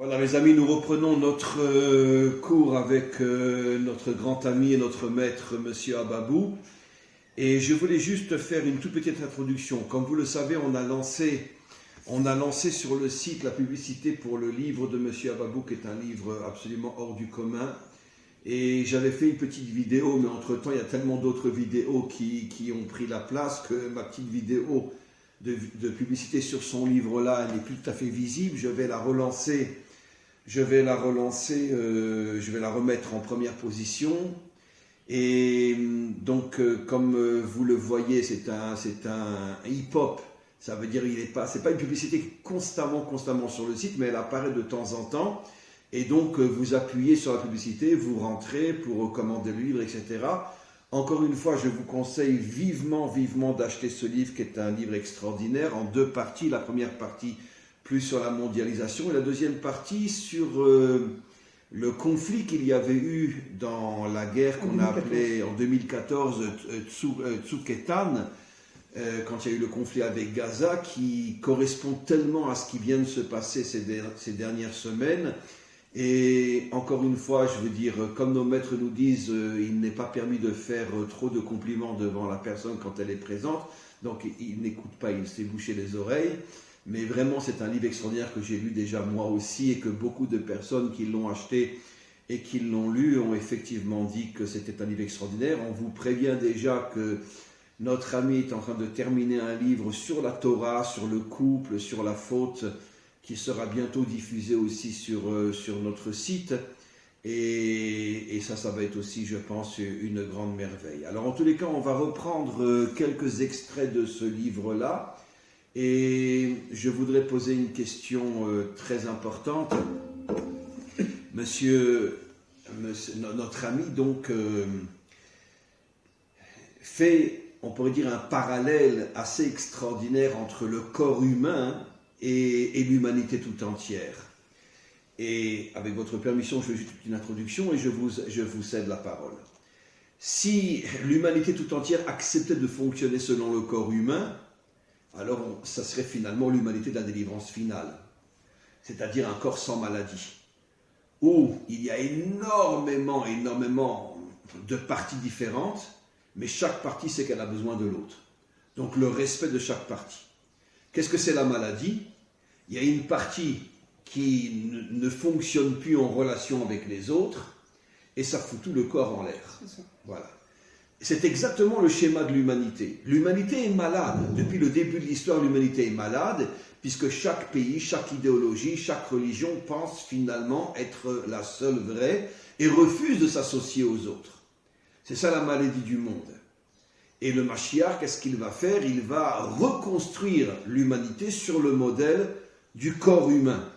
Voilà mes amis, nous reprenons notre cours avec notre grand ami et notre maître, Monsieur Ababou. Et je voulais juste faire une toute petite introduction. Comme vous le savez, on a lancé sur le site la publicité pour le livre de Monsieur Ababou, qui est un livre absolument hors du commun. Et j'avais fait une petite vidéo, mais entre-temps, il y a tellement d'autres vidéos qui ont pris la place que ma petite vidéo de publicité sur son livre-là n'est plus tout à fait visible. Je vais la relancer, je vais la remettre en première position. Et donc, comme vous le voyez, c'est un hip-hop. Ça veut dire c'est pas une publicité constamment sur le site, mais elle apparaît de temps en temps. Et donc, vous appuyez sur la publicité, vous rentrez pour commander le livre, etc. Encore une fois, je vous conseille vivement d'acheter ce livre, qui est un livre extraordinaire, en deux parties. La première partie, plus sur la mondialisation, et la deuxième partie sur le conflit qu'il y avait eu dans la guerre qu'on a appelée en 2014 Tsuketan, quand il y a eu le conflit avec Gaza, qui correspond tellement à ce qui vient de se passer ces dernières semaines. Et encore une fois, je veux dire, comme nos maîtres nous disent, il n'est pas permis de faire trop de compliments devant la personne quand elle est présente. Donc il n'écoute pas, il s'est bouché les oreilles. Mais vraiment, c'est un livre extraordinaire que j'ai lu déjà moi aussi, et que beaucoup de personnes qui l'ont acheté et qui l'ont lu ont effectivement dit que c'était un livre extraordinaire. On vous prévient déjà que notre ami est en train de terminer un livre sur la Torah, sur le couple, sur la faute, qui sera bientôt diffusé aussi sur notre site. Et ça va être aussi, je pense, une grande merveille. Alors, en tous les cas, on va reprendre quelques extraits de ce livre-là. Et je voudrais poser une question très importante. Notre ami, donc, fait, on pourrait dire, un parallèle assez extraordinaire entre le corps humain et l'humanité tout entière. Et avec votre permission, je fais juste une introduction et je vous cède la parole. Si l'humanité tout entière acceptait de fonctionner selon le corps humain, alors ça serait finalement l'humanité de la délivrance finale, c'est-à-dire un corps sans maladie, où il y a énormément de parties différentes, mais chaque partie sait qu'elle a besoin de l'autre. Donc le respect de chaque partie. Qu'est-ce que c'est la maladie? Il y a une partie qui ne fonctionne plus en relation avec les autres, et ça fout tout le corps en l'air. Voilà. C'est exactement le schéma de l'humanité. L'humanité est malade. Depuis le début de l'histoire, l'humanité est malade, puisque chaque pays, chaque idéologie, chaque religion pense finalement être la seule vraie et refuse de s'associer aux autres. C'est ça la maladie du monde. Et le Mashiach, qu'est-ce qu'il va faire? Il va reconstruire l'humanité sur le modèle du corps humain,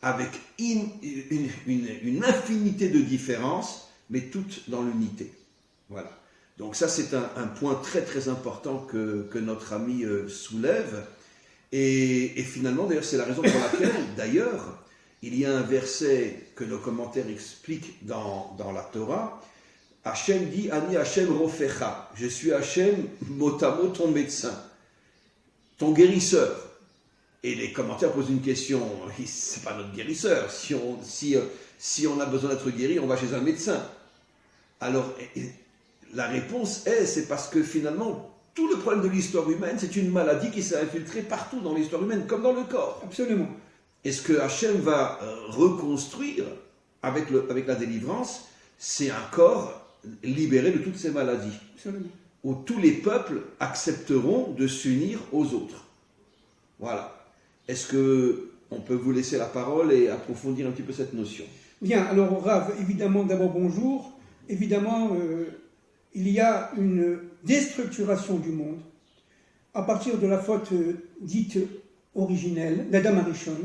avec une infinité de différences, mais toutes dans l'unité. Voilà. Donc ça, c'est un point très très important que notre ami soulève. Et finalement, d'ailleurs, c'est la raison pour laquelle, d'ailleurs, il y a un verset que nos commentaires expliquent dans la Torah. Hachem dit « Ani Hachem Rofecha » « Je suis Hachem, mot à mot, ton médecin, ton guérisseur. » Et les commentaires posent une question, c'est pas notre guérisseur. Si on a besoin d'être guéri, on va chez un médecin. Alors, la réponse c'est parce que finalement, tout le problème de l'histoire humaine, c'est une maladie qui s'est infiltrée partout dans l'histoire humaine, comme dans le corps. Absolument. Et ce que Hachem va reconstruire avec la délivrance, c'est un corps libéré de toutes ces maladies. Absolument. Où tous les peuples accepteront de s'unir aux autres. Voilà. Est-ce qu'on peut vous laisser la parole et approfondir un petit peu cette notion? Bien, alors Rav, évidemment, d'abord bonjour. Évidemment, il y a une déstructuration du monde à partir de la faute dite originelle, d'Adam Arishon.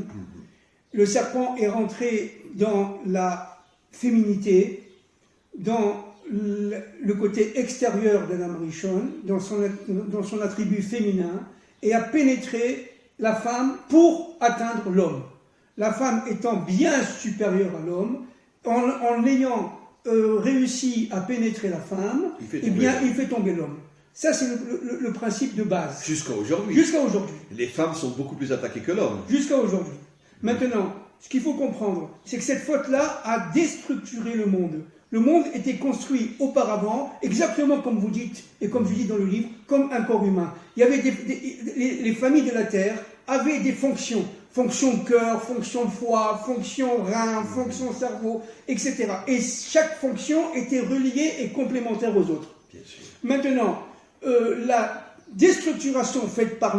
Le serpent est rentré dans la féminité, dans le côté extérieur d'Adam Arishon, dans son attribut féminin, et a pénétré la femme pour atteindre l'homme. La femme étant bien supérieure à l'homme, en ayant réussi à pénétrer la femme, il fait tomber l'homme. Ça, c'est le principe de base. Jusqu'à aujourd'hui. Jusqu'à aujourd'hui. Les femmes sont beaucoup plus attaquées que l'homme. Jusqu'à aujourd'hui. Maintenant, ce qu'il faut comprendre, c'est que cette faute-là a déstructuré le monde. Le monde était construit auparavant, exactement comme vous dites, et comme je dis dans le livre, comme un corps humain. Il y avait les familles de la Terre avaient des fonctions. Fonction cœur, fonction foie, fonction rein, fonction cerveau, etc. Et chaque fonction était reliée et complémentaire aux autres. Bien sûr. Maintenant, la déstructuration faite par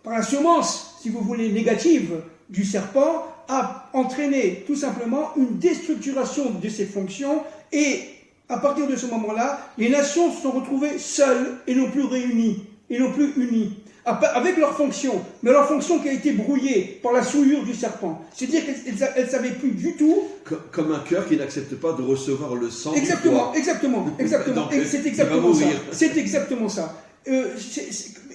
la semence, si vous voulez, négative du serpent, a entraîné tout simplement une déstructuration de ses fonctions, et à partir de ce moment-là, les nations se sont retrouvées seules et non plus réunies, et non plus unies, avec leurs fonctions, mais leur fonction qui a été brouillée par la souillure du serpent. C'est-à-dire qu'elles ne savaient plus du tout... Comme un cœur qui n'accepte pas de recevoir le sang. Exactement. Donc, C'est exactement ça. C'est exactement ça.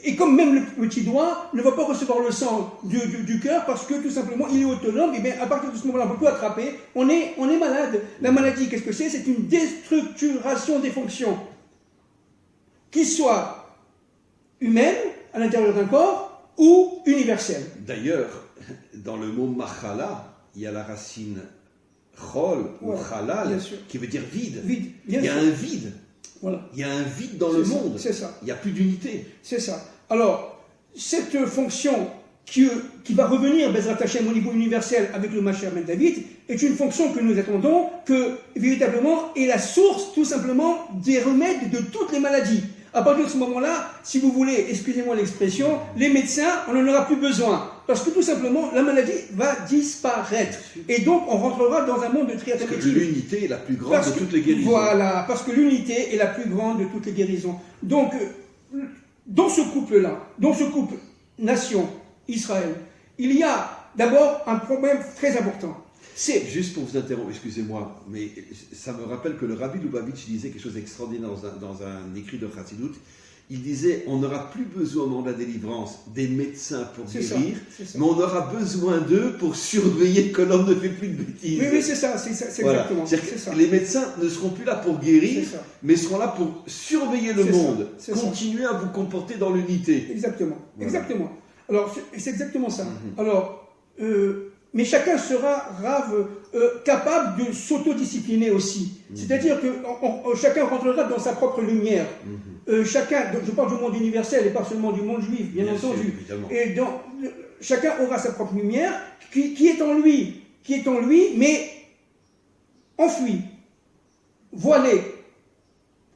Et comme même le petit doigt ne va pas recevoir le sang du cœur parce que tout simplement il est autonome, et bien à partir de ce moment-là on ne peut plus attraper, on est malade. La maladie, qu'est-ce que c'est? C'est une déstructuration des fonctions, qui soit humaine à l'intérieur d'un corps ou universelle. D'ailleurs, dans le mot machala, il y a la racine chol ou halal qui veut dire vide. Il y a un vide. Voilà. Il y a un vide dans le monde. C'est ça. Il n'y a plus d'unité. C'est ça. Alors, cette fonction qui va revenir, Bezrat Hashem, au niveau universel avec le Mashiach ben David, est une fonction que nous attendons, que véritablement est la source, tout simplement, des remèdes de toutes les maladies. À partir de ce moment-là, si vous voulez, excusez-moi l'expression, les médecins, on n'en aura plus besoin. Parce que tout simplement, la maladie va disparaître. Et donc, on rentrera dans un monde de triathlète. Parce que l'unité est la plus grande de toutes les guérisons. Voilà, parce que l'unité est la plus grande de toutes les guérisons. Donc, dans ce couple-là, dans ce couple nation-Israël, il y a d'abord un problème très important. C'est... Juste pour vous interrompre, excusez-moi, mais ça me rappelle que le Rabbi Lubavitch disait quelque chose d'extraordinaire dans un écrit de Chassidut. Il disait, on n'aura plus besoin dans la délivrance des médecins pour guérir, mais on aura besoin d'eux pour surveiller que l'homme ne fait plus de bêtises. Oui, c'est ça, c'est voilà. Exactement. C'est ça. Les médecins ne seront plus là pour guérir, mais seront là pour surveiller le monde, continuer à vous comporter dans l'unité. Exactement, exactement. Alors, c'est exactement ça. Alors, mais chacun sera capable de s'autodiscipliner aussi. C'est-à-dire que chacun rentrera dans sa propre lumière. Chacun, je parle du monde universel et pas seulement du monde juif, bien entendu. Sûr, et chacun aura sa propre lumière qui est en lui, mais enfouie, voilée,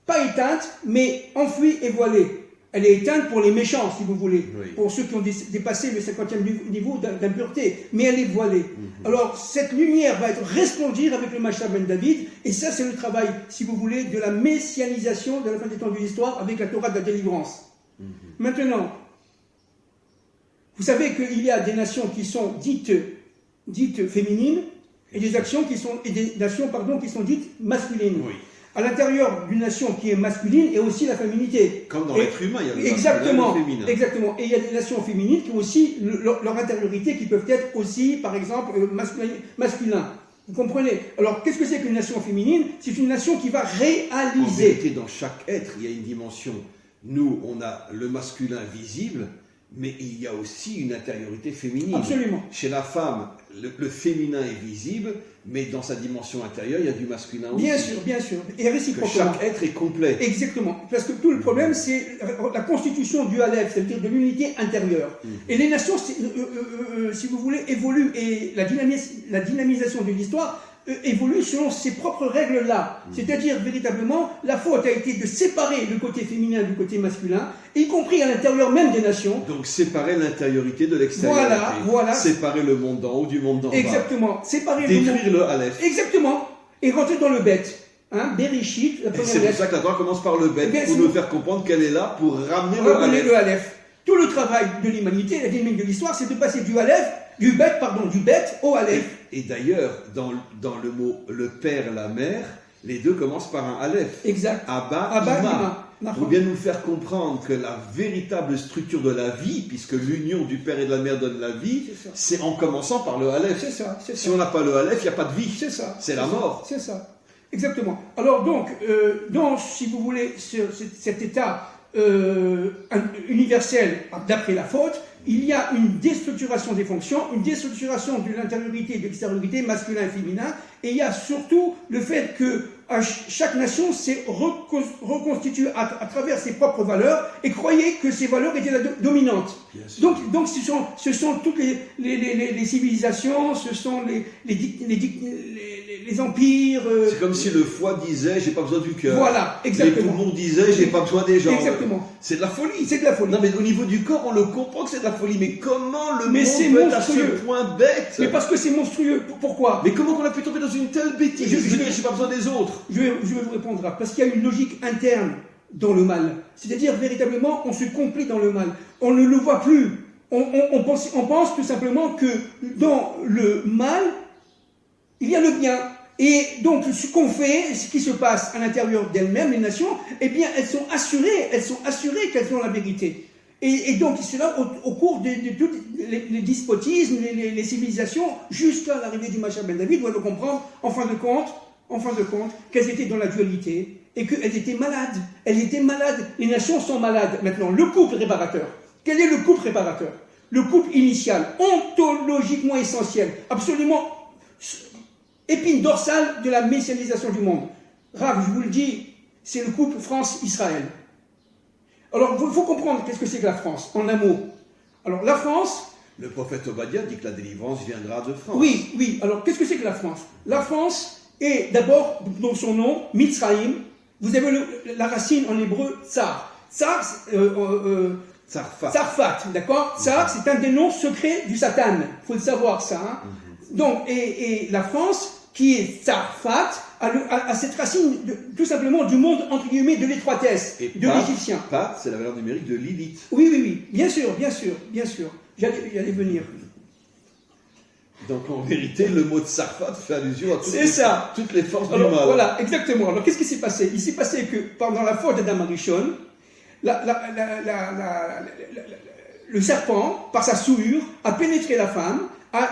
pas éteinte, mais enfouie et voilée. Elle est éteinte pour les méchants, si vous voulez, pour ceux qui ont dépassé le 50e niveau d'impureté, mais elle est voilée. Alors, cette lumière va être resplendir avec le Mashiach ben David, et ça, c'est le travail, si vous voulez, de la messianisation de la fin des temps de l'histoire avec la Torah de la délivrance. Maintenant, vous savez qu'il y a des nations qui sont dites féminines, et des nations qui sont dites masculines. Oui. À l'intérieur d'une nation qui est masculine, et aussi la féminité. Comme dans l'être humain, il y a le masculin et le féminin. Exactement. Et il y a des nations féminines qui ont aussi leur intériorité, qui peuvent être aussi, par exemple, masculin. Vous comprenez? Alors, qu'est-ce que c'est qu'une nation féminine? C'est une nation qui va réaliser. En vérité, dans chaque être, il y a une dimension. Nous, on a le masculin visible, mais il y a aussi une intériorité féminine. Absolument. Chez la femme, le féminin est visible, mais dans sa dimension intérieure, il y a du masculin aussi. Bien sûr. Et réciproquement. Que chaque être est complet. Exactement. Parce que tout le problème, c'est la constitution du Aleph, c'est-à-dire de l'unité intérieure. Et les nations, si vous voulez, évoluent, et la dynamisation de l'histoire évolue selon ses propres règles-là. C'est-à-dire, véritablement, la faute a été de séparer le côté féminin du côté masculin, y compris à l'intérieur même des nations. Donc, séparer l'intériorité de l'extériorité. Voilà. Séparer le monde d'en haut du monde d'en bas. Exactement. Séparer détruire le Aleph. Exactement. Et rentrer dans le bête. Bereshit, la première lettre. C'est pour ça que la Torah commence par le bête, pour nous faire comprendre qu'elle est là pour ramener le Aleph. Tout le travail de l'humanité, la dynamique de l'histoire, c'est de passer du bête au Aleph. Et d'ailleurs, dans le mot le père, la mère, les deux commencent par un Aleph. Exact. Abba, Ima. Pour bien nous faire comprendre que la véritable structure de la vie, puisque l'union du père et de la mère donne la vie, c'est en commençant par le Aleph. C'est ça. Si on n'a pas le Aleph, il n'y a pas de vie. C'est ça. C'est la mort. C'est ça. Exactement. Alors donc, si vous voulez, cet état universel d'après la faute, il y a une déstructuration des fonctions, une déstructuration de l'intériorité et de l'extériorité, masculin et féminin, et il y a surtout le fait que chaque nation s'est reconstituée à travers ses propres valeurs et croyait que ces valeurs étaient dominantes. Donc ce sont toutes les civilisations, ce sont les empires. C'est comme si le foie disait j'ai pas besoin du cœur. Voilà, exactement. Les poumons disaient j'ai pas besoin des jambes. Exactement. C'est de la folie. C'est de la folie. Non mais au niveau du corps, on le comprend que c'est de la folie. Mais comment le monde peut être à ce point bête? Mais parce que c'est monstrueux. Pourquoi? Mais comment on a pu tomber dans une telle bêtise? Je veux dire, j'ai pas besoin des autres. Je vais vous répondre là. Parce qu'il y a une logique interne dans le mal. C'est-à-dire, véritablement, on se complaît dans le mal. On ne le voit plus. On pense tout simplement que dans le mal, il y a le bien. Et donc, ce qu'on fait, ce qui se passe à l'intérieur d'elles-mêmes, les nations, eh bien, elles sont assurées qu'elles ont la vérité. Et donc, c'est là, au cours de tous les despotismes, les civilisations, jusqu'à l'arrivée du Mashiach ben David, on doit comprendre, en fin de compte, qu'elles étaient dans la dualité et qu'elles étaient malades. Elles étaient malades. Les nations sont malades. Maintenant, le couple réparateur. Quel est le couple réparateur? Le couple initial, ontologiquement essentiel, absolument épine dorsale de la messianisation du monde. Rav, je vous le dis, c'est le couple France-Israël. Alors, il faut comprendre qu'est-ce que c'est que la France, en un mot. Alors, la France... Le prophète Obadiah dit que la délivrance viendra de France. Oui. Alors, qu'est-ce que c'est que la France? La France est d'abord, dans son nom, Mitzraïm. Vous avez la racine en hébreu, tsar. Tsar, Tsarfat, d'accord? Tsar, c'est un des noms secrets du Satan. Il faut le savoir, ça. Hein? Donc, et la France, qui est Tsarfat, a cette racine, tout simplement, du monde, entre guillemets, de l'étroitesse, de l'Égyptien. Pat, c'est la valeur numérique de Lilith. Oui. Bien sûr. J'allais venir. Donc, en vérité, le mot de Tsarfat fait allusion à toutes les forces du mal. Voilà, exactement. Alors, qu'est-ce qui s'est passé? Il s'est passé que, pendant la faute d'Adam Arishon, le serpent, par sa souillure, a pénétré la femme,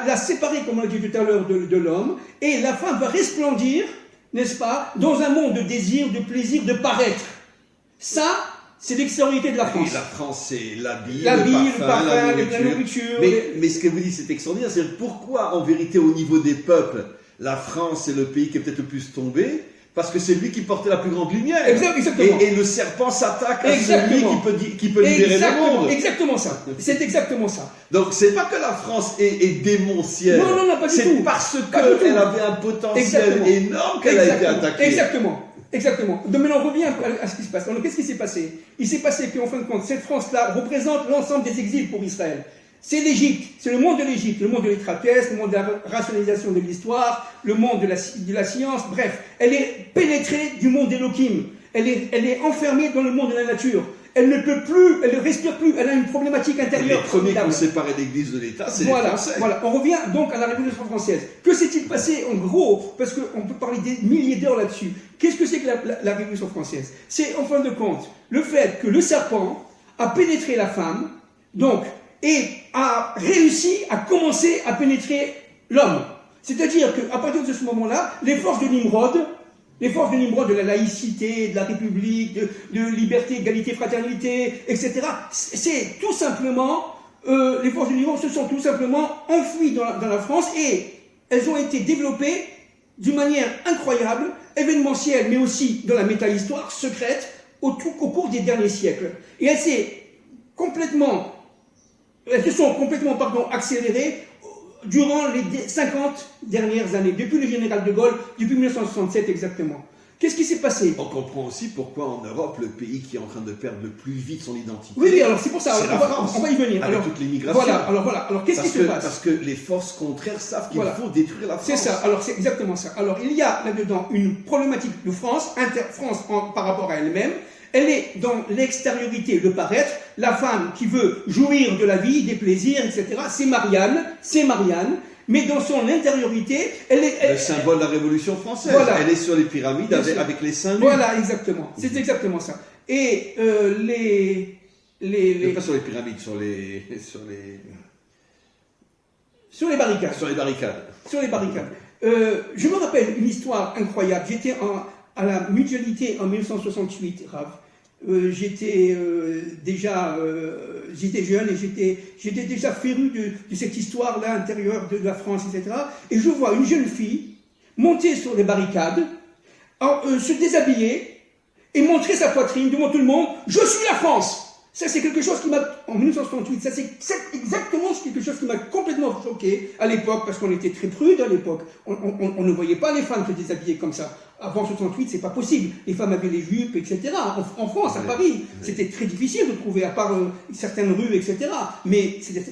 l'a séparée, comme on l'a dit tout à l'heure, de l'homme, et la femme va resplendir, n'est-ce pas, dans un monde de désir, de plaisir, de paraître. Ça, c'est l'extériorité de la France. Et la France, c'est l'habit, le parfum, la nourriture. Mais ce que vous dites, c'est extraordinaire. C'est pourquoi, en vérité, au niveau des peuples, la France est le pays qui est peut-être le plus tombé. Parce que c'est lui qui portait la plus grande lumière. Exactement. Et le serpent s'attaque à celui qui peut libérer le monde. Exactement ça. C'est exactement ça. Donc c'est pas que la France est démentielle. Non, pas du tout. C'est parce qu'elle avait un potentiel énorme qu'elle a été attaquée. Exactement. Donc maintenant on revient à ce qui se passe. Alors qu'est-ce qui s'est passé? Il s'est passé qu'en fin de compte, cette France-là représente l'ensemble des exils pour Israël. C'est l'Égypte, c'est le monde de l'Égypte, le monde de l'étroitesse, le monde de la rationalisation de l'histoire, le monde de la science, bref. Elle est pénétrée du monde d'Elohim. Elle est enfermée dans le monde de la nature. Elle ne peut plus, elle ne respire plus, elle a une problématique intérieure. Les premiers qui ont séparé l'Église de l'État, c'est les Français. Voilà, on revient donc à la Révolution française. Que s'est-il passé en gros? Parce qu'on peut parler des milliers d'heures là-dessus. Qu'est-ce que c'est que la Révolution française? C'est en fin de compte le fait que le serpent a pénétré la femme, donc, et a réussi à commencer à pénétrer l'homme. C'est-à-dire qu'à partir de ce moment-là, les forces de Nimrod de la laïcité, de la République, de liberté, égalité, fraternité, etc., c'est tout simplement, les forces de Nimrod se sont tout simplement enfuies dans la France et elles ont été développées d'une manière incroyable, événementielle, mais aussi dans la méta-histoire secrète au cours des derniers siècles. Et elles se sont complètement accélérées durant les 50 dernières années, depuis le général de Gaulle, depuis 1967 exactement. Qu'est-ce qui s'est passé? On comprend aussi pourquoi en Europe, le pays qui est en train de perdre le plus vite son identité. Oui, alors c'est pour ça. C'est la France. On va y venir. Avec toute l'immigration. Voilà. Alors qu'est-ce qui se passe? Parce que les forces contraires savent qu'il faut détruire la France. C'est ça. Alors c'est exactement ça. Alors il y a là-dedans une problématique de France, par rapport à elle-même. Elle est dans l'extériorité, le paraître. La femme qui veut jouir de la vie, des plaisirs, etc. C'est Marianne. Mais dans son intériorité, elle est... Le symbole de la Révolution française. Voilà. Elle est sur les pyramides avec les seins nus. Voilà, exactement. C'est exactement ça. Et Pas sur les pyramides, sur les barricades. Sur les barricades. Je me rappelle une histoire incroyable. J'étais à la Mutualité en 1968, Rav. j'étais jeune et j'étais déjà féru de cette histoire-là intérieure de la France, etc. Et je vois une jeune fille monter sur les barricades, se déshabiller et montrer sa poitrine devant tout le monde. Je suis la France! Ça, c'est quelque chose qui m'a, en 1968, ça c'est exactement quelque chose qui m'a complètement choqué à l'époque, parce qu'on était très prudes à l'époque. On ne voyait pas les femmes se déshabiller comme ça. Avant 68, c'est pas possible. Les femmes avaient les jupes, etc. En France, à Paris, c'était très difficile de trouver, à part certaines rues, etc.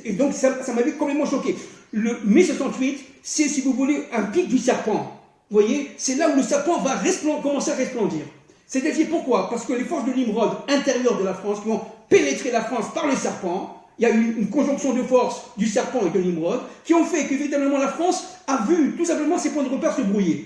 Et donc, ça m'avait complètement choqué. Le mai 68, c'est, si vous voulez, un pic du serpent. Vous voyez, c'est là où le serpent va commencer à resplendir. C'est-à-dire pourquoi? Parce que les forces de Nimrod intérieures de la France qui ont pénétré la France par le serpent, il y a eu une conjonction de forces du serpent et de Nimrod qui ont fait que véritablement la France a vu tout simplement ses points de repère se brouiller.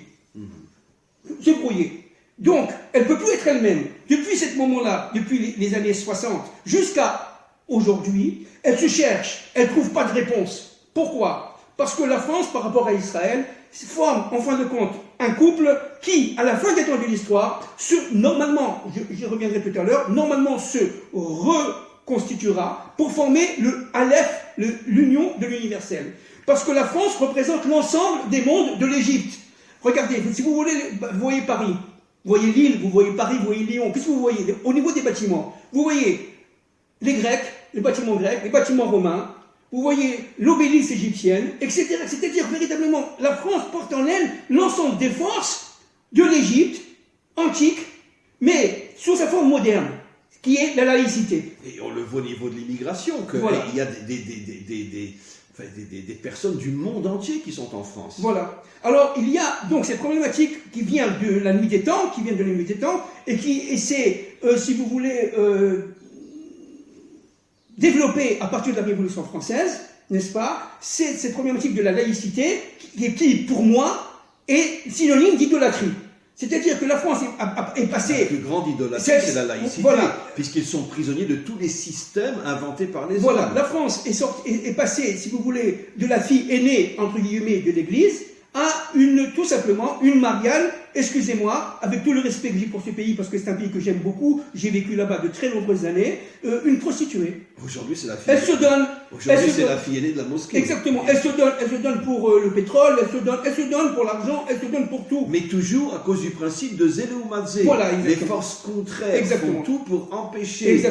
Se brouiller. Donc, elle ne peut plus être elle-même. Depuis ce moment-là, depuis les années 60 jusqu'à aujourd'hui, elle se cherche, elle ne trouve pas de réponse. Pourquoi? Parce que la France, par rapport à Israël, forme, en fin de compte, un couple qui, à la fin des temps de l'histoire, normalement, j'y reviendrai tout à l'heure, normalement se reconstituera pour former le Aleph, l'union de l'universel. Parce que la France représente l'ensemble des mondes de l'Égypte. Regardez, si vous voyez Paris, vous voyez Lille, vous voyez Paris, vous voyez Lyon, qu'est-ce que vous voyez? Au niveau des bâtiments, vous voyez les Grecs, les bâtiments grecs, les bâtiments romains, vous voyez l'obélisque égyptienne, etc. C'est-à-dire, véritablement, la France porte en elle l'ensemble des forces de l'Égypte antique, mais sous sa forme moderne, qui est la laïcité. Et on le voit au niveau de l'immigration, qu'il y a des personnes du monde entier qui sont en France. Voilà. Alors, il y a donc cette problématique qui vient de la nuit des temps, et qui essaie, si vous voulez, développée à partir de la Révolution française, n'est-ce pas? C'est cette problématique de la laïcité qui, pour moi, est synonyme d'idolâtrie. C'est-à-dire que la France est passée... La plus grande idolâtrie, c'est la laïcité, puisqu'ils sont prisonniers de tous les systèmes inventés par les hommes. Voilà, la France est passée, si vous voulez, de la fille aînée, entre guillemets, de l'Église, à tout simplement, une Marianne, excusez-moi, avec tout le respect que j'ai pour ce pays, parce que c'est un pays que j'aime beaucoup, j'ai vécu là-bas de très nombreuses années, une prostituée. Aujourd'hui, c'est la fille. Elle se donne. Aujourd'hui, c'est la fille aînée de la mosquée. Exactement. Elle se donne pour le pétrole, elle se donne pour l'argent, elle se donne pour tout. Mais toujours à cause du principe de Zélé ou Mazé. Voilà, les forces contraires font tout pour empêcher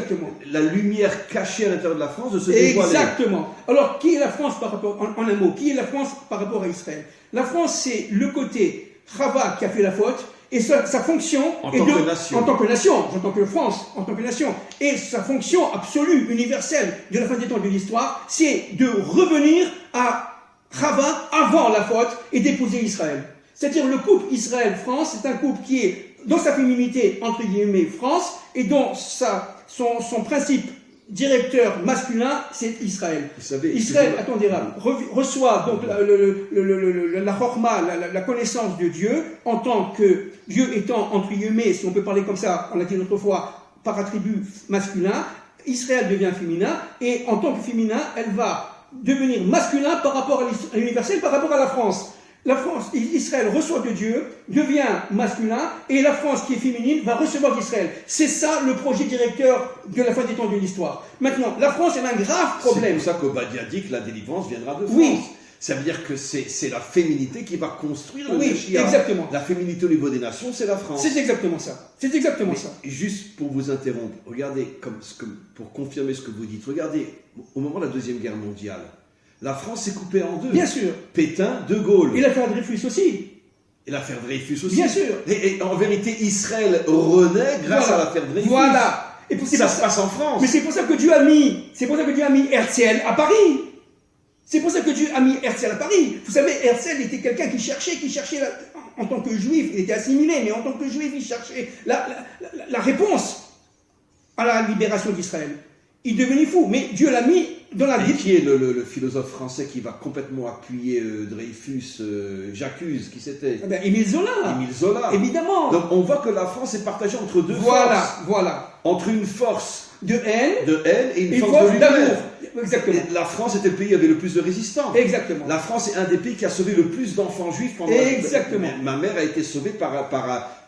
la lumière cachée à l'intérieur de la France de se dévoiler. Exactement. Alors, qui est la France par rapport, en un mot, qui est la France par rapport à Israël? La France, c'est le côté Chava qui a fait la faute, et sa fonction en tant que nation. En tant que nation, en tant que France, en tant que nation, et sa fonction absolue, universelle de la fin des temps de l'histoire, c'est de revenir à Chava avant la faute et d'épouser Israël. C'est-à-dire le couple Israël-France, c'est un couple qui est dans sa féminité, entre guillemets, France, et dont son principe directeur masculin, c'est Israël. Vous savez, Israël, attendez là, reçoit donc la chorma, la connaissance de Dieu, en tant que Dieu étant, entre guillemets, si on peut parler comme ça, on l'a dit l'autre fois, par attribut masculin, Israël devient féminin, et en tant que féminin, elle va devenir masculin par rapport à l'universel, par rapport à la France. La France, Israël reçoit de Dieu, devient masculin, et la France qui est féminine va recevoir d'Israël. C'est ça le projet directeur de la fin des temps de l'histoire. Maintenant, la France a un grave problème. C'est pour ça qu'Obadia dit que la délivrance viendra de France. Oui. Ça veut dire que c'est la féminité qui va construire le Meshiach. Exactement. La féminité au niveau des nations, c'est la France. C'est exactement ça. C'est exactement ça. Juste pour vous interrompre, regardez, pour confirmer ce que vous dites, regardez, au moment de la Deuxième Guerre mondiale, la France s'est coupée en deux. Bien sûr. Pétain, De Gaulle. Et l'affaire Dreyfus aussi. Et l'affaire Dreyfus aussi. Bien sûr. Et en vérité, Israël renaît grâce à l'affaire Dreyfus. Voilà. Et ça se passe en France. Mais c'est pour ça que Dieu a mis Herzl à Paris. C'est pour ça que Dieu a mis Herzl à Paris. Vous savez, Herzl était quelqu'un qui cherchait en tant que juif, il était assimilé, mais en tant que juif, il cherchait la réponse à la libération d'Israël. Il devenait fou, mais Dieu l'a mis dans la Bible. Qui est le philosophe français qui va complètement appuyer Dreyfus, J'accuse, qui c'était? Émile Zola. Émile Zola. Évidemment. Donc on voit que la France est partagée entre deux forces. Voilà. Entre une force de haine et une force d'amour. Exactement. La France était le pays qui avait le plus de résistants. Exactement. La France est un des pays qui a sauvé le plus d'enfants juifs pendant Exactement. Ma mère a été sauvée par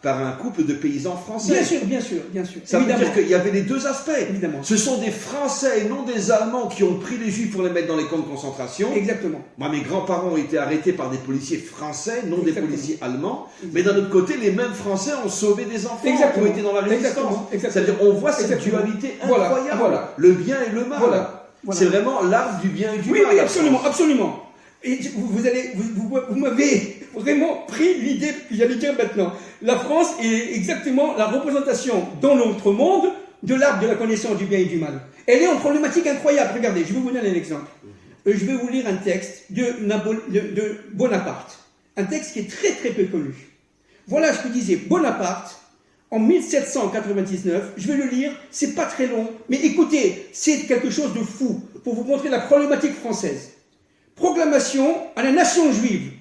un couple de paysans français. Bien sûr. Ça veut dire qu'il y avait les deux aspects. Évidemment. Ce sont des Français et non des Allemands qui ont pris les Juifs pour les mettre dans les camps de concentration. Exactement. Moi, mes grands-parents ont été arrêtés par des policiers français, non des policiers allemands. Exactement. Mais d'un autre côté, les mêmes Français ont sauvé des enfants qui ont été dans la résistance. Exactement. C'est-à-dire, on voit cette dualité incroyable. Voilà. Le bien et le mal. Voilà. C'est vraiment l'arbre du bien et du mal. Oui, absolument. Et vous m'avez vraiment pris l'idée que j'allais dire maintenant. La France est exactement la représentation dans notre monde de l'arbre de la connaissance du bien et du mal. Elle est en problématique incroyable. Regardez, je vais vous donner un exemple. Je vais vous lire un texte de Bonaparte. Un texte qui est très très peu connu. Voilà ce que disait Bonaparte en 1799. Je vais le lire, c'est pas très long, mais écoutez, c'est quelque chose de fou pour vous montrer la problématique française. Proclamation à la nation juive.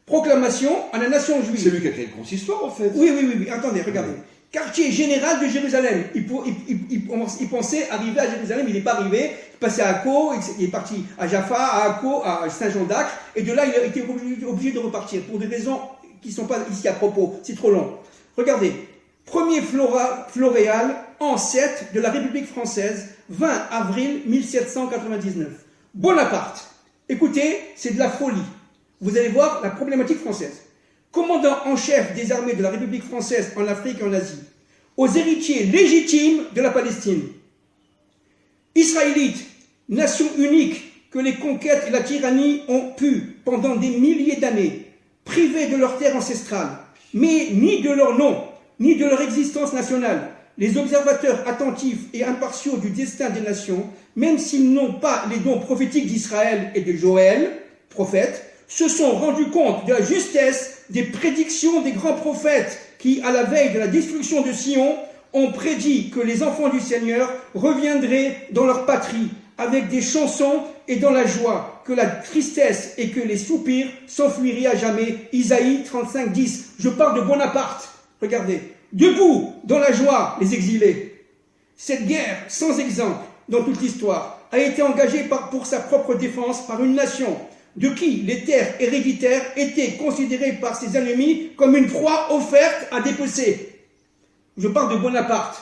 Proclamation à la nation juive. C'est lui qui a créé le consistoire, en fait. Oui. Attendez, regardez. Quartier général de Jérusalem. Il pensait arriver à Jérusalem, il n'est pas arrivé. Il passait à Akko, il est parti à Jaffa, à Akko, à Saint-Jean-d'Acre. Et de là, il a été obligé de repartir pour des raisons qui ne sont pas ici à propos. C'est trop long. Regardez. Premier floréal en 7 de la République française, 20 avril 1799. Bonaparte. Écoutez, c'est de la folie. Vous allez voir la problématique française. Commandant en chef des armées de la République française en Afrique et en Asie, aux héritiers légitimes de la Palestine. Israélites, nation unique que les conquêtes et la tyrannie ont pu, pendant des milliers d'années, priver de leur terre ancestrale, mais ni de leur nom, ni de leur existence nationale. Les observateurs attentifs et impartiaux du destin des nations, même s'ils n'ont pas les dons prophétiques d'Israël et de Joël, prophète, se sont rendus compte de la justesse des prédictions des grands prophètes qui, à la veille de la destruction de Sion, ont prédit que les enfants du Seigneur reviendraient dans leur patrie avec des chansons et dans la joie, que la tristesse et que les soupirs s'enfuiraient à jamais. Isaïe 35, 10. Je parle de Bonaparte. Regardez. Debout dans la joie, les exilés. Cette guerre, sans exemple dans toute l'histoire, a été engagée pour sa propre défense par une nation de qui les terres héréditaires étaient considérées par ses ennemis comme une proie offerte à dépecer. Je parle de Bonaparte.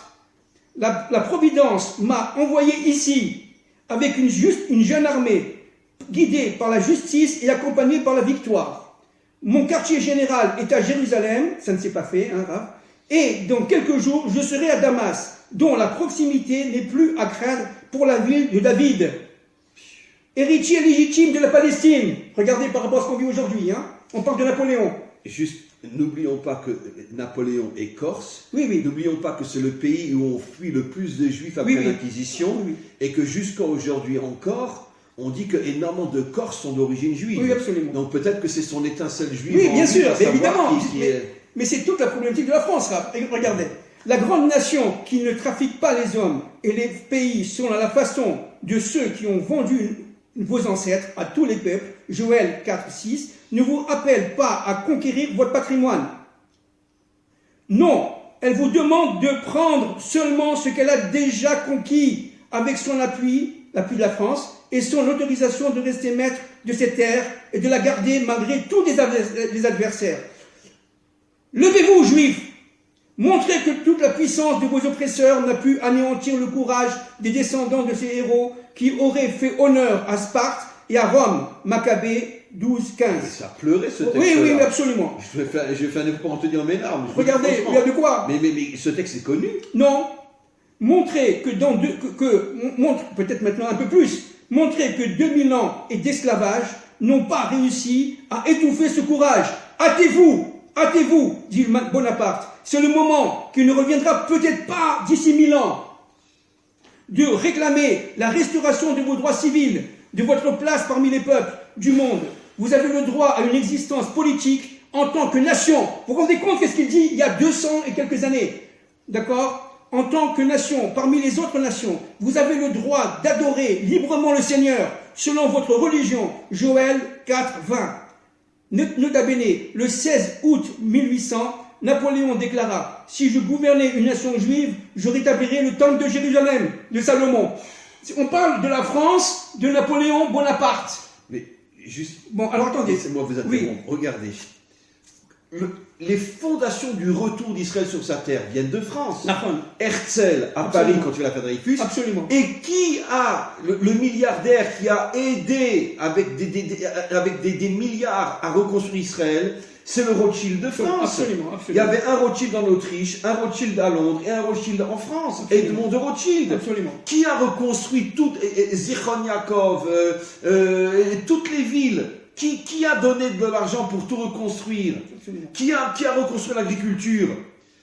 La Providence m'a envoyé ici avec une jeune armée guidée par la justice et accompagnée par la victoire. Mon quartier général est à Jérusalem, ça ne s'est pas fait, Raph, et dans quelques jours, je serai à Damas, dont la proximité n'est plus à craindre pour la ville de David. Héritier légitime de la Palestine. Regardez par rapport à ce qu'on vit aujourd'hui. On parle de Napoléon. Juste, n'oublions pas que Napoléon est corse. Oui. N'oublions pas que c'est le pays où on fuit le plus de juifs après l'Inquisition. Oui. Et que jusqu'à aujourd'hui encore, on dit qu'énormément de Corses sont d'origine juive. Oui, absolument. Donc peut-être que c'est son étincelle juive. Oui, bien sûr, évidemment. Qui mais c'est toute la problématique de la France. Regardez. La grande nation qui ne trafique pas les hommes et les pays selon la façon de ceux qui ont vendu vos ancêtres à tous les peuples, Joël 4, 6, ne vous appelle pas à conquérir votre patrimoine. Non, elle vous demande de prendre seulement ce qu'elle a déjà conquis avec son appui, l'appui de la France, et son autorisation de rester maître de cette terre et de la garder malgré tous les adversaires. Levez-vous, Juifs! Montrez que toute la puissance de vos oppresseurs n'a pu anéantir le courage des descendants de ces héros qui auraient fait honneur à Sparte et à Rome. Maccabée 12, 15. Ça pleurait ce texte. Oui, absolument. Je vais faire un effort pour en tenir mes larmes. Regardez, il y a de quoi. Mais ce texte est connu. Non. Montrez que peut-être maintenant un peu plus, montrez que 2000 ans d'esclavage n'ont pas réussi à étouffer ce courage. Hâtez-vous, dit Bonaparte. C'est le moment qui ne reviendra peut-être pas d'ici 1000 ans de réclamer la restauration de vos droits civils, de votre place parmi les peuples du monde. Vous avez le droit à une existence politique en tant que nation. Vous vous rendez compte qu'est-ce qu'il dit il y a 200 et quelques années? D'accord? En tant que nation, parmi les autres nations, vous avez le droit d'adorer librement le Seigneur selon votre religion. Joël 4, 20. Nota bene, le 16 août 1800, Napoléon déclara « Si je gouvernais une nation juive, je rétablirais le temple de Jérusalem, de Salomon. » On parle de la France de Napoléon Bonaparte. Mais juste. Bon, alors attendez. Laissez-moi vous interrompre. Oui. Regardez. Les fondations du retour d'Israël sur sa terre viennent de France. Herzl à Paris quand il a fait Dreyfus. Absolument. Et qui a le milliardaire qui a aidé avec des milliards à reconstruire Israël? C'est le Rothschild de France. Absolument. Il y avait un Rothschild en Autriche, un Rothschild à Londres et un Rothschild en France. Edmond de Rothschild. Absolument. Qui a reconstruit Zichron Yaakov, toutes les villes. Qui a donné de l'argent pour tout reconstruire? Qui a reconstruit l'agriculture?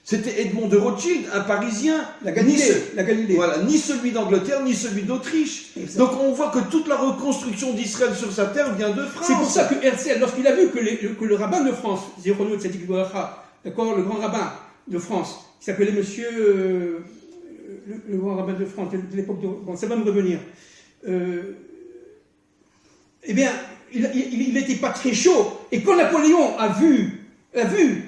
C'était Edmond de Rothschild, un Parisien. La Galilée. Voilà, ni celui d'Angleterre, ni celui d'Autriche. Donc on voit que toute la reconstruction d'Israël sur sa terre vient de France. C'est pour ça que Herzl, lorsqu'il a vu que le rabbin de France, Zichrono Tzadik Livracha, d'accord, le grand rabbin de France, qui s'appelait monsieur, le grand rabbin de France de l'époque de... Bon, ça va me revenir. Eh bien, il n'était pas très chaud. Et quand Napoléon a vu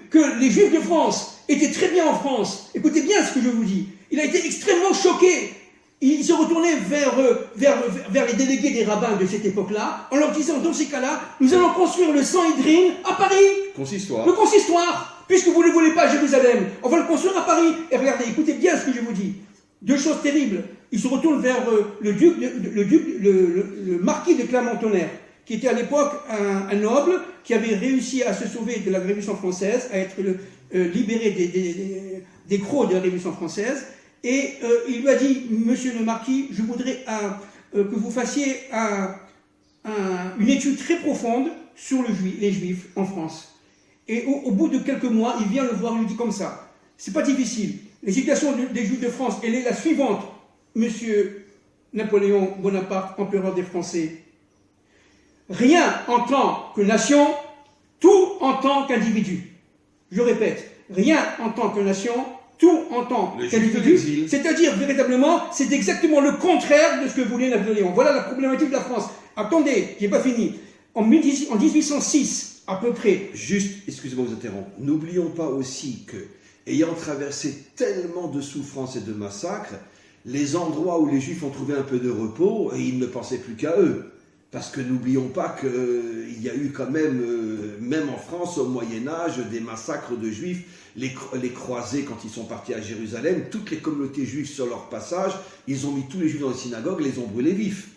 que les Juifs de France étaient très bien en France, écoutez bien ce que je vous dis, il a été extrêmement choqué. Il se retournait vers les délégués des rabbins de cette époque-là, en leur disant, dans ces cas-là, nous allons construire le Sanhédrin à Paris. Consistoire. Le consistoire, puisque vous ne le voulez pas à Jérusalem. On va le construire à Paris. Et regardez, écoutez bien ce que je vous dis. Deux choses terribles. Il se retourne vers le marquis de Clermont-Tonnerre, qui était à l'époque un noble qui avait réussi à se sauver de la Révolution française, à être libéré des crocs de la Révolution française. Et il lui a dit, monsieur le marquis, je voudrais que vous fassiez une étude très profonde sur les Juifs en France. Et au bout de quelques mois, il vient le voir, il lui dit comme ça, c'est pas difficile. La situation des Juifs de France, elle est la suivante. Monsieur Napoléon Bonaparte, empereur des Français, rien en tant que nation, tout en tant qu'individu. Je répète, rien en tant que nation, tout en tant qu'individu. C'est-à-dire, véritablement, c'est exactement le contraire de ce que voulait Napoléon. Voilà la problématique de la France. Attendez, j'ai pas fini. En 1806, à peu près. Juste, excusez-moi de vous interrompre. N'oublions pas aussi que, ayant traversé tellement de souffrances et de massacres, les endroits où les Juifs ont trouvé un peu de repos, et ils ne pensaient plus qu'à eux. Parce que n'oublions pas qu'il y a eu quand même, même en France, au Moyen-Âge, des massacres de Juifs, les croisés, quand ils sont partis à Jérusalem, toutes les communautés juives sur leur passage, ils ont mis tous les Juifs dans les synagogues, les ont brûlés vifs.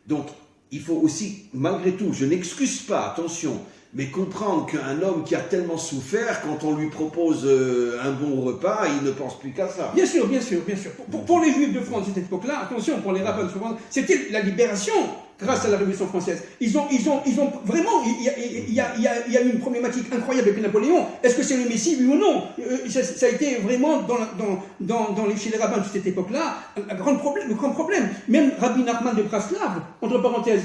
Donc, il faut aussi, malgré tout, je n'excuse pas, attention, mais comprendre qu'un homme qui a tellement souffert, quand on lui propose un bon repas, il ne pense plus qu'à ça. Bien sûr, bien sûr, bien sûr. Pour les Juifs de France de cette époque-là, attention, pour les rabbins de France, c'était la libération grâce à la Révolution française. Ils ont vraiment, il y a eu une problématique incroyable avec Napoléon. Est-ce que c'est le Messie, oui ou non? Ça a été vraiment chez les rabbins de cette époque-là le grand problème. Même Rabbi Nachman de Praslav, entre parenthèses,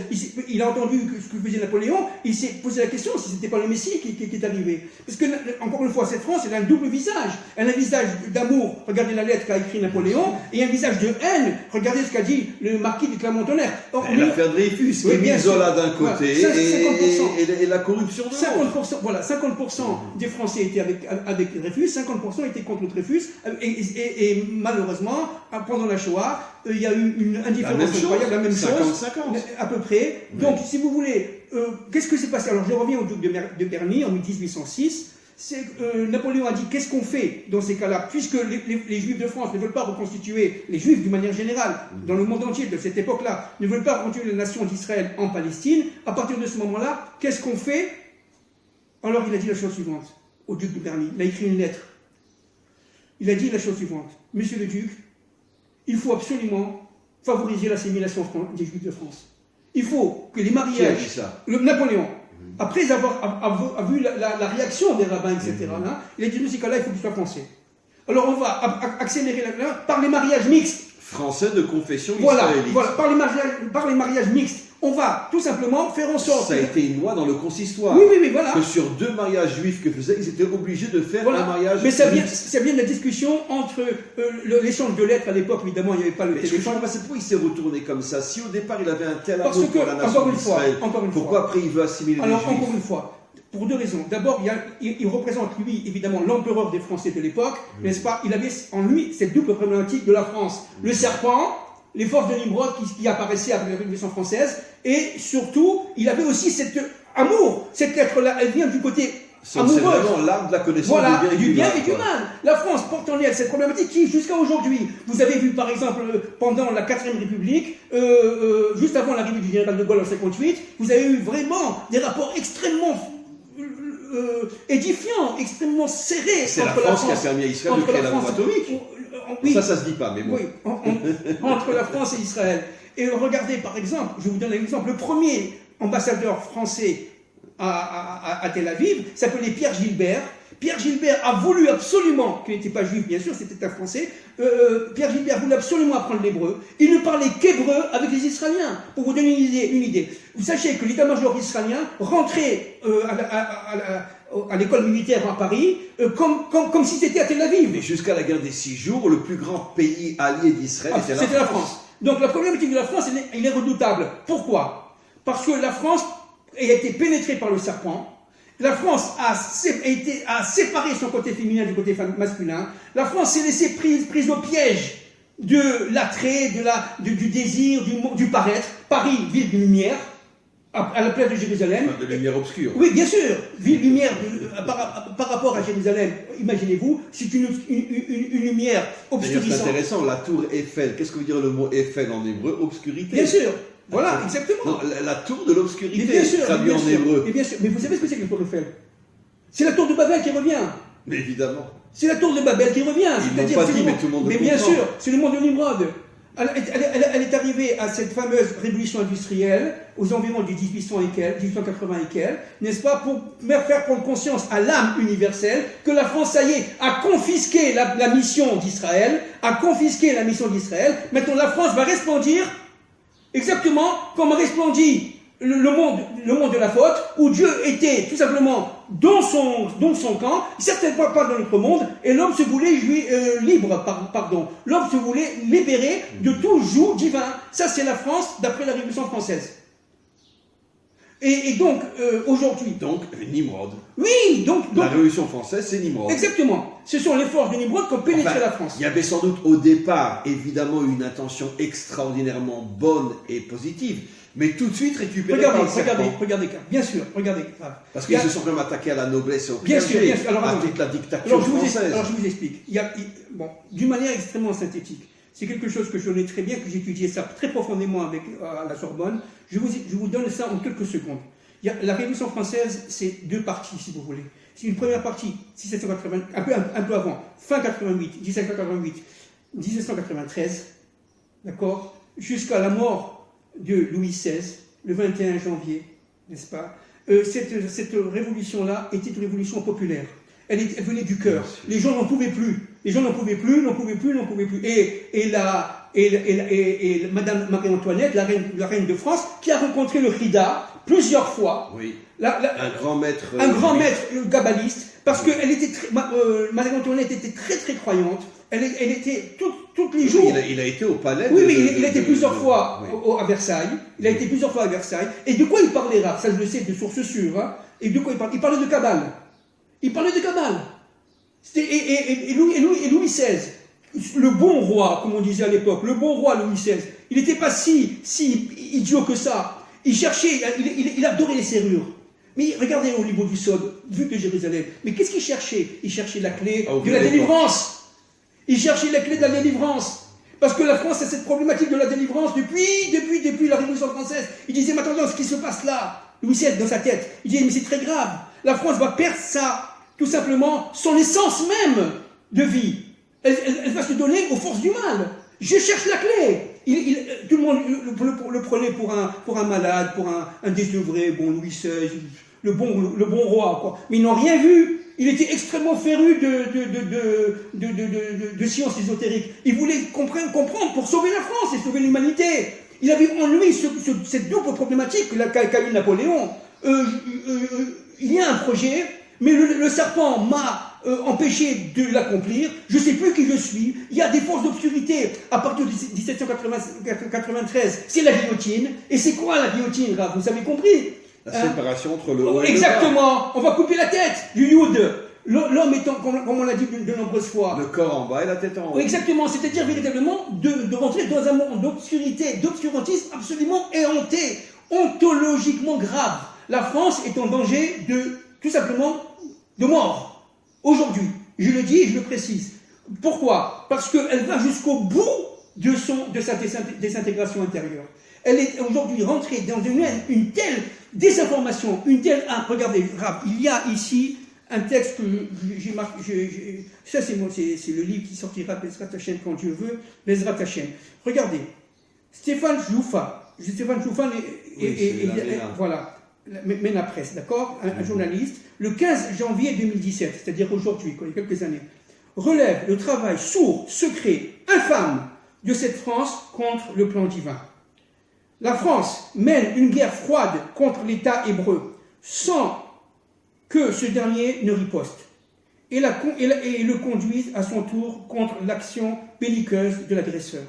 il a entendu ce que faisait Napoléon, il s'est posé la question si c'était pas le Messie qui est arrivé. Parce que, encore une fois, cette France, elle a un double visage. Elle a un visage d'amour, regardez la lettre qu'a écrit Napoléon, et un visage de haine, regardez ce qu'a dit le marquis de Clermont-Tonnerre. L'affaire Dreyfus, qui est mis Zola d'un côté, et la corruption de l'autre. 50% des Français étaient avec Dreyfus, 50% étaient contre Dreyfus, et malheureusement, pendant la Shoah, il y a eu une indifférence incroyable, la même chose, 50-50. à peu près. Oui. Donc, si vous voulez, qu'est-ce que s'est passé? Alors, je reviens au duc de Berny en 1806. Napoléon a dit qu'est-ce qu'on fait dans ces cas-là, puisque les Juifs de France ne veulent pas reconstituer, les Juifs d'une manière générale, dans le monde entier de cette époque-là, ne veulent pas reconstituer la nation d'Israël en Palestine. À partir de ce moment-là, qu'est-ce qu'on fait? Alors il a dit la chose suivante au duc de Berny. Il a écrit une lettre. Il a dit la chose suivante: Monsieur le duc, il faut absolument favoriser l'assimilation des Juifs de France. Il faut que les mariages. Qui a dit ça? Napoléon. Après avoir vu la réaction des rabbins, etc., là, il a dit, dans ces cas-là, il faut qu'ils soient français. Alors on va accélérer par les mariages mixtes. Français de confession israélite. Voilà, par les mariages mixtes. On va tout simplement faire en sorte... Ça a été une loi dans le consistoire. Oui, voilà. Que sur 2 mariages juifs que faisaient, ils étaient obligés de faire un mariage mixte. Mais ça vient de la discussion entre l'échange de lettres à l'époque, évidemment, il n'y avait pas le téléphone. C'est pourquoi il s'est retourné comme ça? Si au départ il avait un tel amour pour la nation d'Israël, pourquoi après il veut assimiler les Juifs? Alors, encore une fois, pour 2 raisons. D'abord, il représente, lui, évidemment, l'empereur des Français de l'époque, n'est-ce pas? Il avait en lui cette double problématique de la France. Le serpent les forces de Nimrod qui apparaissaient avec la Révolution française, et surtout, il avait aussi cet amour. Cette lettre-là, elle vient du côté c'est amoureux. vraiment l'art de la connaissance Voilà, du bien et du mal. La France porte en elle cette problématique qui, jusqu'à aujourd'hui, vous avez vu par exemple pendant la 4ème République, juste avant l'arrivée du général de Gaulle en 58, vous avez eu vraiment des rapports extrêmement édifiants, extrêmement serrés. C'est la France qui a permis à Israël de créer la bombe atomique. Oui, ça se dit pas, mais bon. Oui, entre la France et Israël. Et regardez par exemple, je vous donne un exemple, le premier ambassadeur français à Tel Aviv s'appelait Pierre Gilbert. Pierre Gilbert a voulu absolument, qu'il n'était pas juif bien sûr, c'était un Français, Pierre Gilbert voulait absolument apprendre l'hébreu. Il ne parlait qu'hébreu avec les Israéliens. Pour vous donner une idée. Vous sachez que l'état-major israélien rentrait à l'école militaire à Paris comme si c'était à Tel Aviv. Mais jusqu'à la guerre des 6 jours, le plus grand pays allié d'Israël c'était la France. Donc la problématique de la France, elle est redoutable. Pourquoi? Parce que la France a été pénétrée par le serpent. La France a séparé son côté féminin du côté masculin. La France s'est laissée prise au piège de l'attrait, du désir, du paraître. Paris, ville de lumière, à la place de Jérusalem. De lumière obscure. Oui, bien sûr. Ville lumière par rapport à Jérusalem. Imaginez-vous, c'est une lumière obscurissante. C'est intéressant, la tour Eiffel. Qu'est-ce que veut dire le mot Eiffel en hébreu? Obscurité. Bien sûr. Voilà, exactement. Non, la tour de l'obscurité, bien sûr, traduit en hébreu. Mais bien sûr, mais vous savez ce que c'est que la tour Eiffel? C'est la tour de Babel qui revient. Mais évidemment. C'est la tour de Babel qui revient. Ils l'ont pas dit, mais tout le monde le comprend. Mais bien sûr, c'est le monde de Nimrod. Elle est arrivée à cette fameuse révolution industrielle aux environs du 1880 et quelques, n'est-ce pas, pour faire prendre conscience à l'âme universelle que la France, ça y est, a confisqué la mission d'Israël, Maintenant, la France va resplendir exactement comme resplendit le monde de la faute, où Dieu était tout simplement dans son camp, certainement pas dans notre monde, et l'homme se voulait libre, L'homme se voulait libéré de tout joug divin. Ça, c'est la France d'après la Révolution française. Et donc, aujourd'hui... Donc, Nimrod. Oui, donc... La Révolution française, c'est Nimrod. Exactement. Ce sont les forces de Nimrod qui ont pénétré la France. Il y avait sans doute au départ, évidemment, une intention extraordinairement bonne et positive, mais tout de suite récupérée par le serpent. Regardez, bien sûr, regardez. Parce qu'ils se sont quand même attaqués à la noblesse et au bien clergé, sûr. Alors, à toute la dictature française. Alors, je vous explique. D'une manière extrêmement synthétique. C'est quelque chose que je connais très bien, que j'ai étudié ça très profondément à la Sorbonne. Je vous donne ça en quelques secondes. La Révolution française, c'est deux parties, si vous voulez. C'est une première partie, 1780, un peu avant, fin 88, 1788, 1993, d'accord, jusqu'à la mort de Louis XVI, le 21 janvier, n'est-ce pas? Cette révolution-là était une révolution populaire. Elle venait du cœur. Les gens n'en pouvaient plus. Et Madame Marie-Antoinette, la reine de France, qui a rencontré le Rida plusieurs fois. Oui. Un grand maître kabbaliste, parce que Marie-Antoinette était très très croyante. Elle était tous les jours. Il a été au palais. Oui, il a été plusieurs fois à Versailles. Et de quoi il parlait là? Ça, je le sais de sources sûres. Hein. Et de quoi il parlait? Il parlait de Kabbale. Et Louis XVI, le bon roi, comme on disait à l'époque, le bon roi Louis XVI, il n'était pas si idiot que ça. Il cherchait, il adorait les serrures. Mais regardez au niveau du Sod, vu de Jérusalem. Mais qu'est-ce qu'il cherchait? Il cherchait la clé de la délivrance. Parce que la France a cette problématique de la délivrance depuis la Révolution française. Il disait, mais attendez, ce qui se passe là, Louis XVI dans sa tête, il disait, mais c'est très grave. La France va perdre tout simplement, son essence même de vie. Elle va se donner aux forces du mal. Je cherche la clé. Tout le monde le prenait pour un malade, pour un désœuvré, Louis XVI, le bon roi, quoi. Mais ils n'ont rien vu. Il était extrêmement féru de sciences ésotériques. Il voulait comprendre pour sauver la France et sauver l'humanité. Il avait en lui cette double problématique qu'a eu Napoléon. Il y a un projet, mais le serpent m'a empêché de l'accomplir. Je ne sais plus qui je suis. Il y a des forces d'obscurité. À partir de 1793, c'est la guillotine. Et c'est quoi la guillotine, Vous avez compris? La séparation entre le haut et exactement. On va couper la tête du Youd. l'homme étant, comme on l'a dit de nombreuses fois, le corps en bas et la tête en haut. Exactement, c'est-à-dire véritablement de rentrer dans un monde d'obscurité, d'obscurantisme absolument éhonté, ontologiquement grave. La France est en danger tout simplement, de mort. Aujourd'hui, je le dis et je le précise. Pourquoi? Parce qu'elle va jusqu'au bout de sa désintégration intérieure. Elle est aujourd'hui rentrée dans une telle désinformation, regardez, il y a ici un texte que j'ai marqué, ça c'est le livre qui sortira, Bezrat Hashem, quand Dieu veut, Bezrat Hashem. Regardez, Stéphane Jouffa voilà, Mena Presse, d'accord, un journaliste, le 15 janvier 2017, c'est-à-dire aujourd'hui, il y a quelques années, relève le travail sourd, secret, infâme de cette France contre le plan divin. La France mène une guerre froide contre l'État hébreu, sans que ce dernier ne riposte, et le conduise à son tour contre l'action belliqueuse de l'agresseur.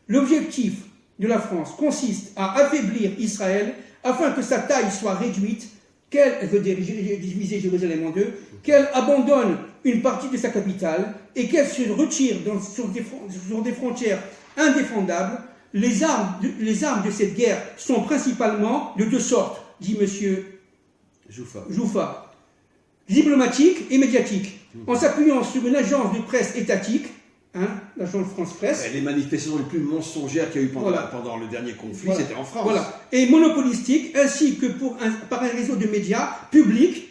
L'objectif de la France consiste à affaiblir Israël afin que sa taille soit réduite, qu'elle veut diviser Jérusalem en deux, qu'elle abandonne une partie de sa capitale et qu'elle se retire sur des frontières indéfendables. Les armes de cette guerre sont principalement de deux sortes, dit M. Jouffa. Diplomatique et médiatique, en s'appuyant sur une agence de presse étatique, l'agence France Presse. Les manifestations les plus monsongères qu'il y a eu pendant le dernier conflit, c'était en France. Voilà. Et monopolistique, ainsi que par un réseau de médias publics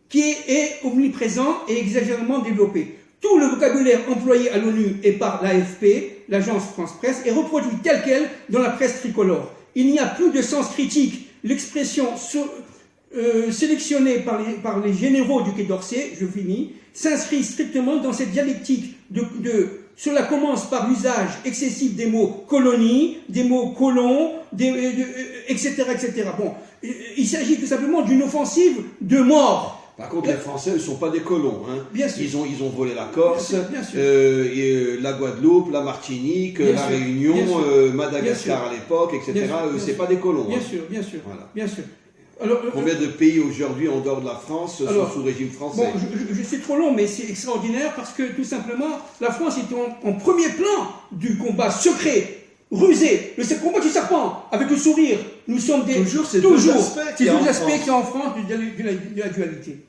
qui est omniprésent et exagérément développé. Tout le vocabulaire employé à l'ONU et par l'AFP, l'agence France Presse, est reproduit tel quel dans la presse tricolore. Il n'y a plus de sens critique. L'expression sélectionnée par les généraux du Quai d'Orsay, je finis, s'inscrit strictement dans cette dialectique cela commence par l'usage excessif des mots colonie, des mots colons, etc., etc. Bon, il s'agit tout simplement d'une offensive de mort. Par contre, les Français ne sont pas des colons. Bien sûr. Ils ont volé la Corse, bien sûr. La Guadeloupe, la Martinique, la Réunion, Madagascar à l'époque, etc. C'est pas des colons. Bien sûr, bien sûr. Voilà. Bien sûr. Alors, combien de pays aujourd'hui en dehors de la France sont sous régime français? Bon, je suis trop long, mais c'est extraordinaire parce que tout simplement, la France est en premier plan du combat secret, rusé, le combat du serpent, avec le sourire. Nous sommes ces deux aspects qu'il y a en France de la dualité.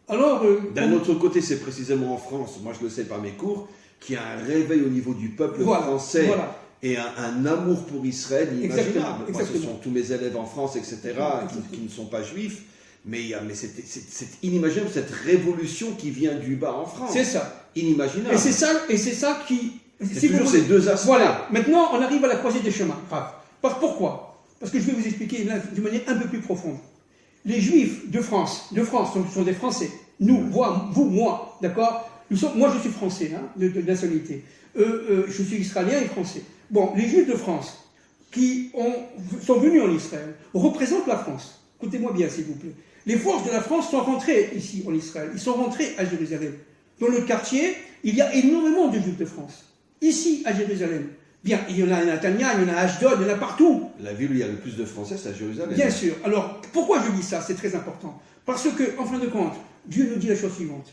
Alors, d'un autre côté, c'est précisément en France, moi je le sais par mes cours, qu'il y a un réveil au niveau du peuple français. Voilà. Et un amour pour Israël inimaginable. Moi, ce sont tous mes élèves en France, etc., qui ne sont pas juifs. Mais c'est inimaginable, cette révolution qui vient du bas en France. C'est ça. Inimaginable. Et c'est ça qui... C'est toujours ces deux aspects. Voilà. Maintenant, on arrive à la croisée des chemins. Pourquoi? Parce que je vais vous expliquer de manière un peu plus profonde. Les Juifs de France sont des Français. Nous, moi, d'accord? Moi, je suis français, de nationalité. Je suis israélien et français. Bon, les Juifs de France qui sont venus en Israël représentent la France. Écoutez-moi bien, s'il vous plaît. Les forces de la France sont rentrées ici en Israël. Ils sont rentrés à Jérusalem. Dans le quartier, il y a énormément de Juifs de France. Ici, à Jérusalem. Bien, il y en a à Netanya, il y en a à Ashdod, il y en a partout. La ville où il y a le plus de Français, c'est à Jérusalem. Bien sûr. Alors, pourquoi je dis ça? C'est très important. Parce que, en fin de compte, Dieu nous dit la chose suivante.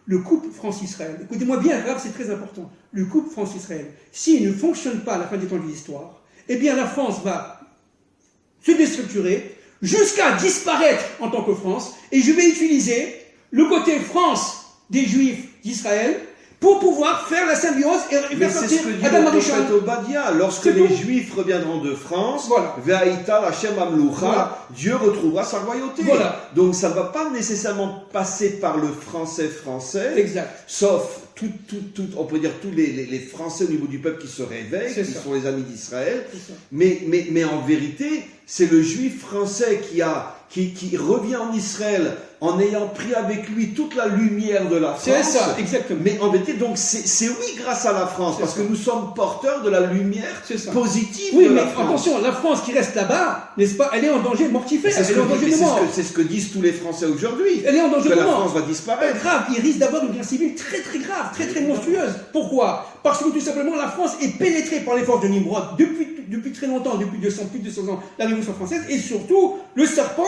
Le couple France-Israël, écoutez-moi bien, c'est très important. Le couple France-Israël, s'il ne fonctionne pas à la fin des temps de l'histoire, eh bien la France va se déstructurer jusqu'à disparaître en tant que France. Et je vais utiliser le côté France des Juifs d'Israël pour pouvoir faire la symbiose et faire sortir Adam Marichal. Obadiah, lorsque les Juifs reviendront de France, Ve'aïta Hashem Amloucha, Dieu retrouvera sa royauté. Voilà. Donc ça ne va pas nécessairement passer par le français, exact. Sauf on peut dire tous les Français au niveau du peuple qui se réveillent, qui sont les amis d'Israël. Mais en vérité, c'est le Juif français qui revient en Israël en ayant pris avec lui toute la lumière de la France. C'est ça, exactement. Mais en vérité, donc, c'est oui grâce à la France, parce que nous sommes porteurs de la lumière positive de la France. Oui, mais attention, la France qui reste là-bas, n'est-ce pas, elle est en danger mortifère, elle est en danger de mort. C'est ce que disent tous les Français aujourd'hui. Elle est en danger de mort. Que la France va disparaître. Grave, il risque d'avoir une guerre civile très très grave, très très monstrueuse. Pourquoi? Parce que tout simplement, la France est pénétrée par les forces de Nimrod depuis très longtemps, depuis plus de 200 ans, la Révolution française, et surtout, le serpent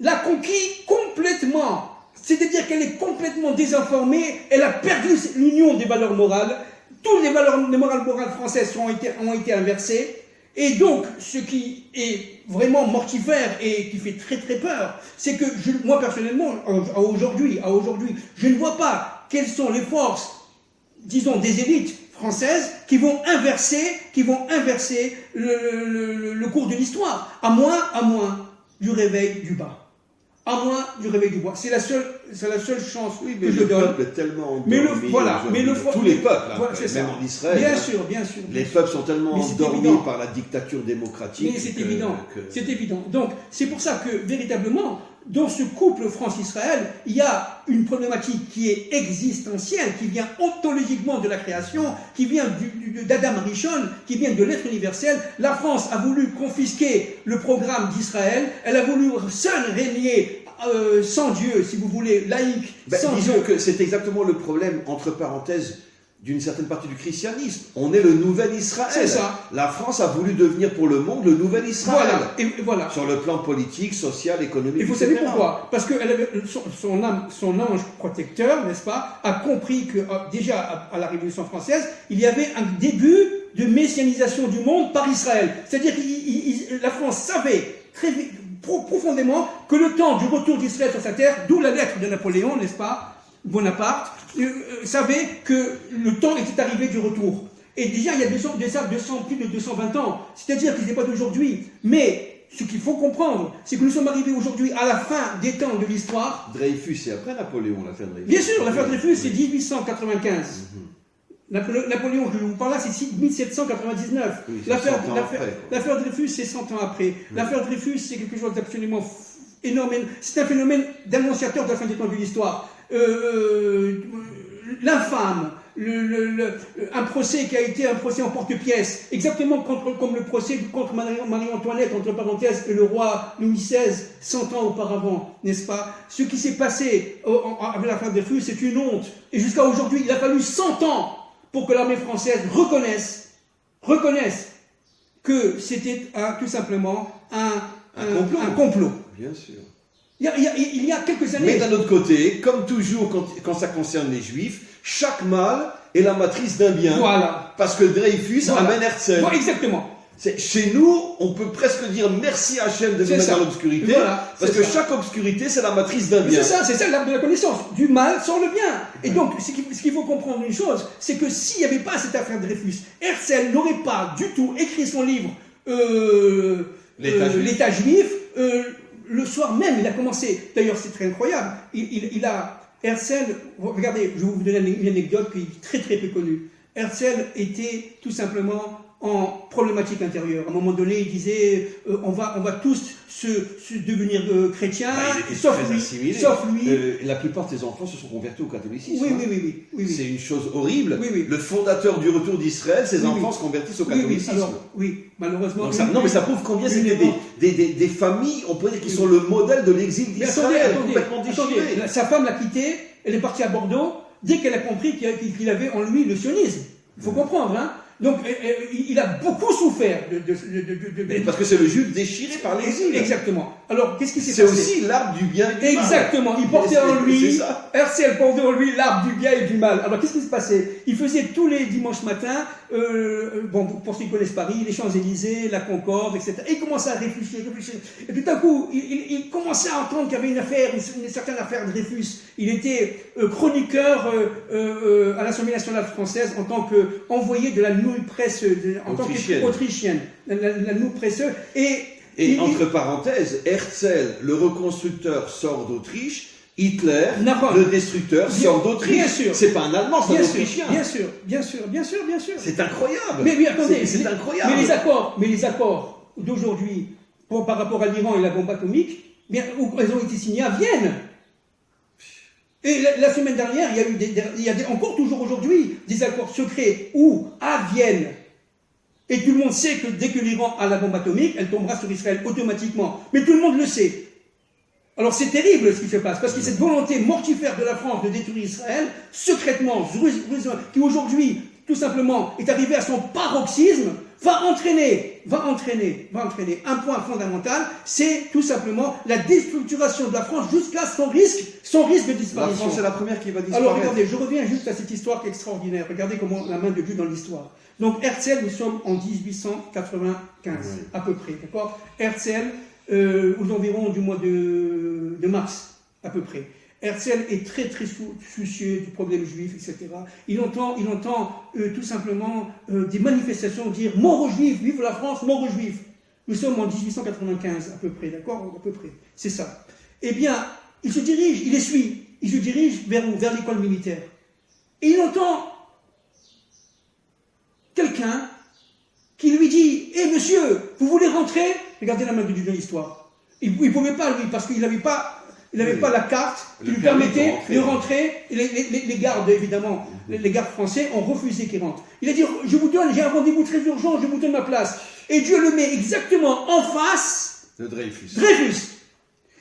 l'a conquis complètement. C'est-à-dire qu'elle est complètement désinformée, elle a perdu l'union des valeurs morales, toutes les valeurs morales françaises ont été inversées, et donc ce qui est vraiment mortifère et qui fait très très peur, c'est que moi personnellement, à aujourd'hui, je ne vois pas quelles sont les forces, disons, des élites françaises qui vont inverser le cours de l'histoire, à moins du réveil du bas. À moins du réveil du bois. C'est la seule chance que je donne. Le peuple est tellement endormi. Tous les peuples, même en Israël. Bien sûr. Les peuples sont tellement endormis par la dictature démocratique. Mais c'est évident. C'est évident. Donc, c'est pour ça que, véritablement, dans ce couple France-Israël, il y a une problématique qui est existentielle, qui vient ontologiquement de la création, qui vient d'Adam Rishon, qui vient de l'être universel. La France a voulu confisquer le programme d'Israël, elle a voulu seule régner sans Dieu, si vous voulez, laïque, sans Dieu. Disons que c'est exactement le problème, entre parenthèses, d'une certaine partie du christianisme. On est le nouvel Israël. C'est ça. La France a voulu devenir pour le monde le nouvel Israël. Voilà. Sur le plan politique, social, économique, et vous savez pourquoi? Parce que son ange protecteur, n'est-ce pas, a compris que déjà à la Révolution française, il y avait un début de messianisation du monde par Israël. C'est-à-dire que la France savait très profondément que le temps du retour d'Israël sur sa terre, d'où la lettre de Napoléon, n'est-ce pas, Bonaparte, savait que le temps était arrivé du retour. Et déjà, il y a plus de 220 ans. C'est-à-dire qu'il n'est pas d'aujourd'hui. Mais ce qu'il faut comprendre, c'est que nous sommes arrivés aujourd'hui à la fin des temps de l'histoire. Dreyfus, c'est après Napoléon, l'affaire Dreyfus. Bien sûr, l'affaire Dreyfus, c'est 1895. Napoléon, je vous parle là, c'est 1799. Oui, l'affaire Dreyfus, c'est 100 ans après. L'affaire Dreyfus, c'est quelque chose d'absolument énorme. C'est un phénomène d'annonciateur de la fin des temps de l'histoire. L'infâme, un procès qui a été un procès en porte-pièce, exactement comme le procès contre Marie-Antoinette, entre parenthèses, et le roi Louis XVI, 100 ans auparavant, n'est-ce pas? Ce qui s'est passé avec l'affaire Dreyfus, c'est une honte. Et jusqu'à aujourd'hui, il a fallu 100 ans pour que l'armée française reconnaisse que c'était tout simplement un complot. Bien sûr. Il y a quelques années... Mais d'un autre côté, comme toujours quand ça concerne les Juifs, chaque mal est la matrice d'un bien. Voilà. Parce que Dreyfus amène Herzl. Voilà, exactement. Chez nous, on peut presque dire merci Hachem de nous mettre dans l'obscurité, parce que chaque obscurité, c'est la matrice d'un bien. C'est ça l'arbre de la connaissance. Du mal sort le bien. Et donc, ce qu'il faut comprendre une chose, c'est que s'il n'y avait pas cette affaire Dreyfus, Herzl n'aurait pas du tout écrit son livre L'État juif. Le soir même, il a commencé. D'ailleurs, c'est très incroyable. Herzl, regardez, je vais vous donner une anecdote qui est très très peu connue. Herzl était tout simplement en problématique intérieure. À un moment donné, il disait on va tous se devenir chrétiens, sauf lui. La plupart de ses enfants se sont convertis au catholicisme. Oui. C'est une chose horrible. Oui. Le fondateur du retour d'Israël, ses enfants se convertissent au catholicisme. Malheureusement. Donc mais ça prouve combien c'était des familles, on pourrait dire, qui sont le modèle de l'exil d'Israël, complètement déchiré. Sa femme l'a quitté, elle est partie à Bordeaux, dès qu'elle a compris qu'il avait en lui le sionisme. Il faut comprendre, hein. Donc, il a beaucoup souffert parce que c'est le juif déchiré par l'exil. Exactement. Alors, qu'est-ce qui s'est passé? C'est aussi l'arbre du bien et du mal. Exactement. Il portait en lui, Herzl portait en lui l'arbre du bien et du mal. Alors, qu'est-ce qui se passait? Il faisait tous les dimanches matins, pour ceux qui connaissent Paris, les Champs-Élysées, la Concorde, etc. Et il commençait à réfléchir. Et tout à coup, il commençait à entendre qu'il y avait une certaine affaire Dreyfus. Il était chroniqueur à l'Assemblée nationale française en tant qu'envoyé de la Nouvelle Presse autrichienne. La Nouvelle Presse. Et entre parenthèses, Herzl, le reconstructeur, sort d'Autriche. Hitler, le destructeur, sort d'Autriche. Bien sûr. C'est pas un Allemand, c'est un Autrichien. Bien sûr. C'est incroyable. Mais attendez, c'est incroyable. Mais les accords d'aujourd'hui, par rapport à l'Iran et la bombe atomique, elles ont été signés à Vienne. Et la semaine dernière, il y a encore toujours aujourd'hui des accords secrets à Vienne. Et tout le monde sait que dès que l'Iran a la bombe atomique, elle tombera sur Israël automatiquement. Mais tout le monde le sait. Alors c'est terrible ce qui se passe, parce que cette volonté mortifère de la France de détruire Israël, secrètement, qui aujourd'hui, tout simplement, est arrivée à son paroxysme, va entraîner un point fondamental, c'est tout simplement la déstructuration de la France jusqu'à son risque de disparition. La France est la première qui va disparaître. Alors regardez, je reviens juste à cette histoire qui est extraordinaire. Regardez comment la main de Dieu dans l'histoire. Donc Herzl, nous sommes en 1895, à peu près, d'accord? Herzl, aux environs du mois de mars, à peu près. Herzl est très très soucieux du problème juif, etc. Il entend tout simplement des manifestations dire « Mort aux Juifs, vive la France, mort aux Juifs ». Nous sommes en 1895 à peu près, d'accord? À peu près, c'est ça. Eh bien, il se dirige vers où? Vers l'école militaire. Et il entend quelqu'un qui lui dit « Eh monsieur, vous voulez rentrer ?» Regardez la main de Dieu dans l'histoire. Il ne pouvait pas, lui, parce qu'il n'avait pas la carte qui lui permettait de rentrer. Les gardes, évidemment, les gardes français ont refusé qu'il rentre. Il a dit, je vous donne, j'ai un rendez-vous très urgent, je vous donne ma place. Et Dieu le met exactement en face de Dreyfus.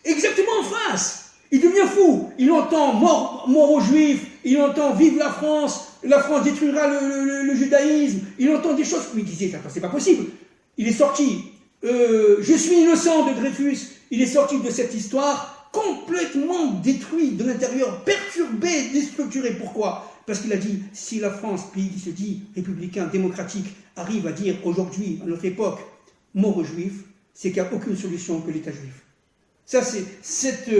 Exactement en face. Il devient fou. Il entend mort aux Juifs, il entend vive la France détruira le judaïsme. Il entend des choses. Il disait, attends, c'est pas possible. Il est sorti. Je suis innocent de Dreyfus. Il est sorti de cette histoire complètement détruit de l'intérieur, perturbé, déstructuré. Pourquoi? Parce qu'il a dit, si la France, pays qui se dit républicain, démocratique, arrive à dire aujourd'hui, à notre époque, mort aux Juifs, c'est qu'il n'y a aucune solution que l'État juif. Ça, c'est cette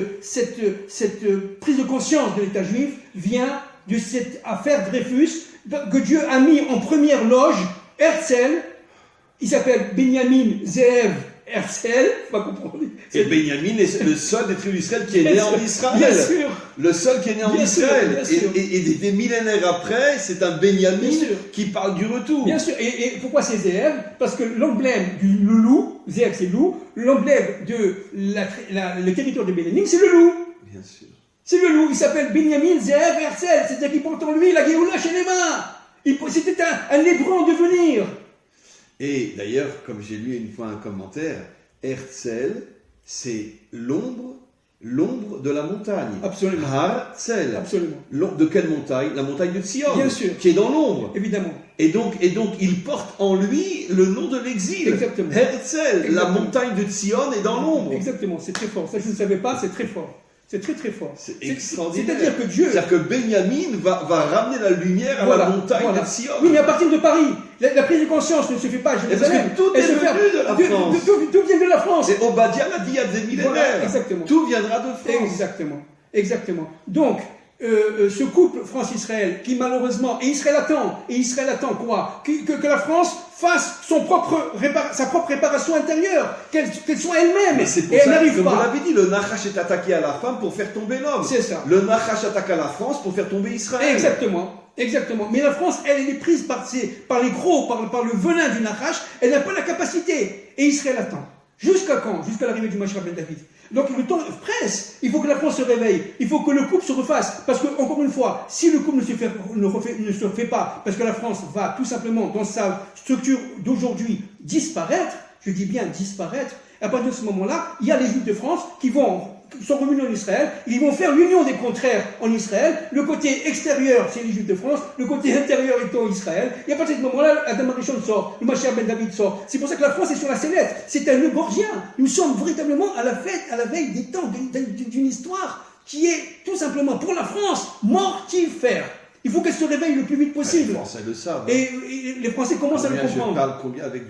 prise de conscience de l'État juif vient de cette affaire Dreyfus que Dieu a mis en première loge Herzl. Il s'appelle Benjamin Zeev Herzl, pas comprendre. Et Benjamin est le seul des tribus d'Israël qui est né en Israël. Bien sûr. Le seul qui est né en Israël. Et des millénaires après, c'est un Benjamin qui parle du retour. Bien sûr. Et pourquoi c'est Zeev? Parce que l'emblème du loup, Zeev c'est loup, l'emblème de le territoire de Benjamin, c'est le loup. Bien sûr. C'est le loup. Il s'appelle Benjamin Zeev Herzl. C'est-à-dire qu'il porte en lui la Géoula chez les mains. C'était un hébreu en devenir. Et d'ailleurs, comme j'ai lu une fois un commentaire, Herzl, c'est l'ombre de la montagne. Absolument. Herzl. Absolument. De quelle montagne? La montagne de Sion. Bien sûr. Qui est dans l'ombre. Évidemment. Et donc, il porte en lui le nom de l'exil. Exactement. Herzl, Exactement. La montagne de Sion est dans l'ombre. Exactement, c'est très fort. Ça, je ne savais pas, c'est très fort. C'est très très fort. C'est extraordinaire. C'est-à-dire que Dieu... C'est-à-dire que Benjamin va ramener la lumière à la montagne de Sion. Oui, mais à partir de Paris, la prise de conscience ne se fait pas à Jérusalem. Tout est venu de la France. Tout vient de la France. Et Obadiah l'a dit il y a des millénaires. Voilà, exactement. Tout viendra de France. Exactement. Donc, ce couple France-Israël, qui malheureusement, et Israël attend quoi? Que la France fasse sa propre réparation intérieure, qu'elle soit elle-même. Mais c'est pour et ça elle n'arrive que, pas. vous l'avez dit, le Nachash est attaqué à la femme pour faire tomber l'homme. C'est ça. Le Nachash attaque à la France pour faire tomber Israël. Exactement. Mais la France, elle est prise par les gros, par le venin du Nachash, elle n'a pas la capacité. Et Israël attend. Jusqu'à quand? Jusqu'à l'arrivée du Mashiach ben David. Donc le temps presse. Il faut que la France se réveille. Il faut que le couple se refasse. Parce que, encore une fois, si le couple ne se fait pas, parce que la France va tout simplement, dans sa structure d'aujourd'hui, disparaître, je dis bien disparaître, à partir de ce moment-là, il y a les Juifs de France qui sont revenus en Israël, ils vont faire l'union des contraires en Israël, le côté extérieur c'est les Juifs de France, le côté intérieur étant Israël, et à partir de ce moment-là, Adam Arishon sort, le Mashiach ben David sort. C'est pour ça que la France est sur la sellette, c'est un nœud gorgien. Nous sommes véritablement à la veille des temps, d'une histoire qui est tout simplement pour la France mortifère. Il faut qu'elle se réveille le plus vite possible. Les Français le savent. Et les Français commencent à le comprendre.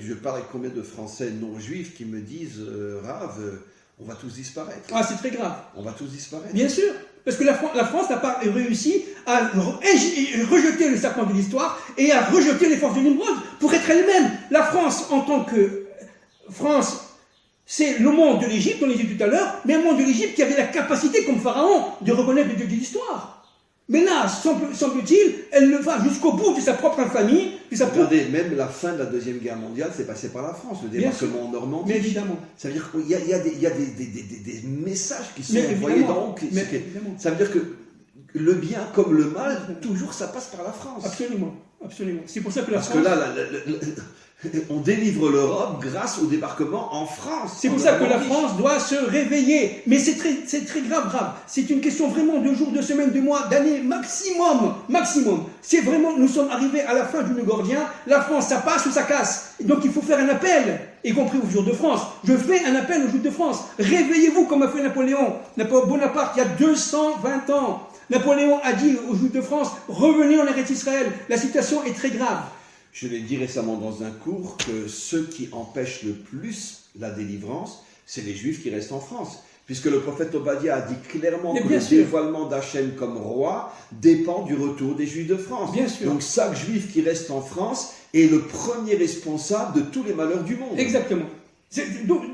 Je parle avec combien de Français non-juifs qui me disent Rav, on va tous disparaître. Ah, c'est très grave. On va tous disparaître. Bien sûr. Parce que la France n'a pas réussi à rejeter le serpent de l'histoire et à rejeter les forces de Nimrod pour être elle-même. La France, en tant que France, c'est le monde de l'Égypte, on l'a dit tout à l'heure, mais un monde de l'Égypte qui avait la capacité, comme Pharaon, de reconnaître le Dieu de l'histoire. Mais là, semble-t-il, elle le va jusqu'au bout de sa propre infamie. Regardez, même la fin de la Deuxième Guerre mondiale, c'est passé par la France, le débarquement en Normandie. Mais évidemment. Ça veut dire qu'il y a des messages qui sont envoyés dans ça veut dire que le bien comme le mal, toujours ça passe par la France. Absolument. C'est pour ça que la France... Parce que là, On délivre l'Europe grâce au débarquement en France. C'est pour ça que la France doit se réveiller. Mais c'est très grave. C'est une question vraiment de jours, de semaines, de mois, d'années, maximum. C'est vraiment, nous sommes arrivés à la fin du nœud gordien. La France, ça passe ou ça casse. Et donc il faut faire un appel, y compris aux Juifs de France. Je fais un appel aux Juifs de France. Réveillez-vous comme a fait Napoléon Bonaparte il y a 220 ans. Napoléon a dit aux Juifs de France, revenez en Eretz Israël. La situation est très grave. Je l'ai dit récemment dans un cours que ceux qui empêchent le plus la délivrance, c'est les Juifs qui restent en France. Puisque le prophète Obadiah a dit clairement que le dévoilement d'Hachem comme roi dépend du retour des Juifs de France. Bien sûr. Donc chaque Juif qui reste en France est le premier responsable de tous les malheurs du monde. Exactement.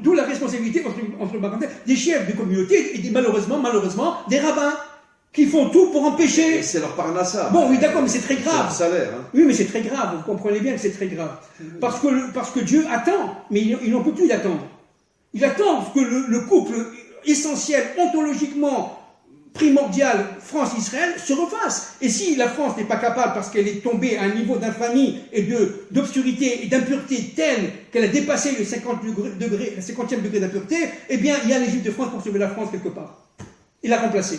D'où la responsabilité, entre parenthèses, des chefs de communauté et malheureusement, des rabbins. Qui font tout pour empêcher. Et c'est leur parnassa. Bon, oui, d'accord, mais c'est très grave. C'est leur salaire. Hein. Oui, mais c'est très grave. Vous comprenez bien que c'est très grave. Parce que Dieu attend, mais il n'en peut plus d'attendre. Il attend que le couple essentiel, ontologiquement primordial, France-Israël, se refasse. Et si la France n'est pas capable, parce qu'elle est tombée à un niveau d'infamie et d'obscurité et d'impureté tel qu'elle a dépassé le 50e degré d'impureté, eh bien, il y a les Juifs de France pour sauver la France quelque part. Et la remplacer.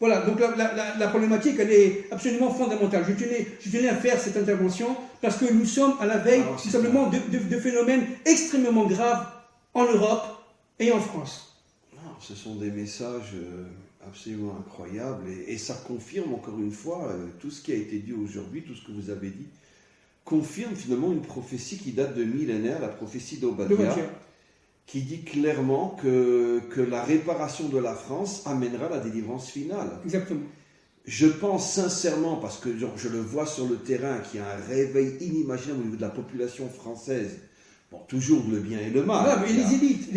Voilà, donc la problématique, elle est absolument fondamentale. Je tenais à faire cette intervention parce que nous sommes à la veille, tout simplement, de phénomènes extrêmement graves en Europe et en France. Non, ce sont des messages absolument incroyables et ça confirme encore une fois tout ce qui a été dit aujourd'hui, tout ce que vous avez dit, confirme finalement une prophétie qui date de millénaires, la prophétie d'Obadiah. Qui dit clairement que la réparation de la France amènera la délivrance finale. Exactement. Je pense sincèrement, parce que je le vois sur le terrain, qu'il y a un réveil inimaginable au niveau de la population française. Bon, toujours le bien et le mal. Ah, mais les élites,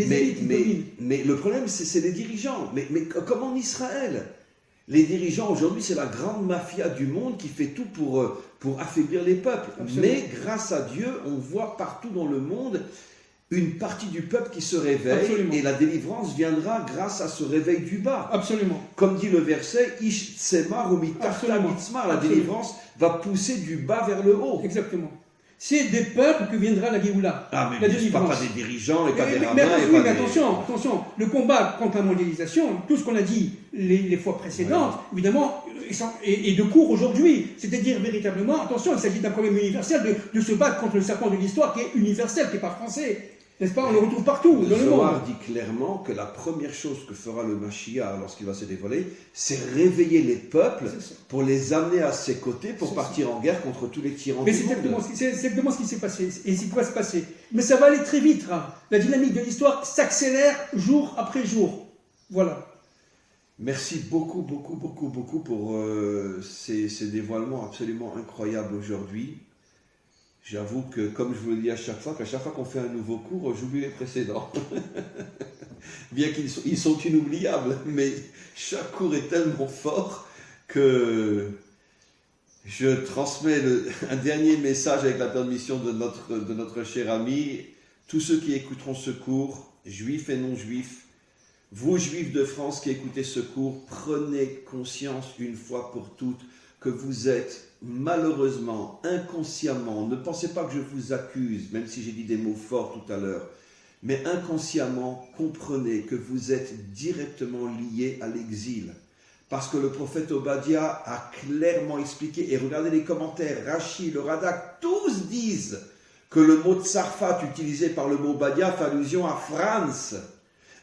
mais le problème, c'est les dirigeants. Mais comme en Israël, les dirigeants aujourd'hui, c'est la grande mafia du monde qui fait tout pour affaiblir les peuples. Absolument. Mais grâce à Dieu, on voit partout dans le monde une partie du peuple qui se réveille. Absolument. Et la délivrance viendra grâce à ce réveil du bas. Absolument. Comme dit le verset, Ish Tsemar ou Mitarta Mitzmar, la délivrance va pousser du bas vers le haut. Exactement. C'est des peuples que viendra la Géoula. Ah, mais pas des dirigeants et pas des rabbins. Mais attention, le combat contre la mondialisation, tout ce qu'on a dit les fois précédentes, évidemment, est de cours aujourd'hui. C'est-à-dire, véritablement, attention, il s'agit d'un problème universel de se battre contre le serpent de l'histoire qui est universel, qui n'est pas français. N'est-ce pas? On le retrouve partout, dans le monde. Zohar dit clairement que la première chose que fera le Mashiach lorsqu'il va se dévoiler, c'est réveiller les peuples pour les amener à ses côtés pour partir en guerre contre tous les tyrans du monde. C'est exactement ce qui s'est passé et ce qui pourrait se passer. Mais ça va aller très vite. Hein. La dynamique de l'histoire s'accélère jour après jour. Voilà. Merci beaucoup pour ces dévoilements absolument incroyables aujourd'hui. J'avoue que, comme je vous le dis à chaque fois, qu'à chaque fois qu'on fait un nouveau cours, j'oublie les précédents. Bien qu'ils sont inoubliables, mais chaque cours est tellement fort que je transmets un dernier message avec la permission de notre cher ami. Tous ceux qui écouteront ce cours, juifs et non-juifs, vous, juifs de France qui écoutez ce cours, prenez conscience une fois pour toutes que vous êtes malheureusement, inconsciemment, ne pensez pas que je vous accuse, même si j'ai dit des mots forts tout à l'heure, mais inconsciemment, comprenez que vous êtes directement liés à l'exil. Parce que le prophète Obadiah a clairement expliqué, et regardez les commentaires, Rashi, le Radak, tous disent que le mot Tsarfat utilisé par le mot Obadiah fait allusion à France.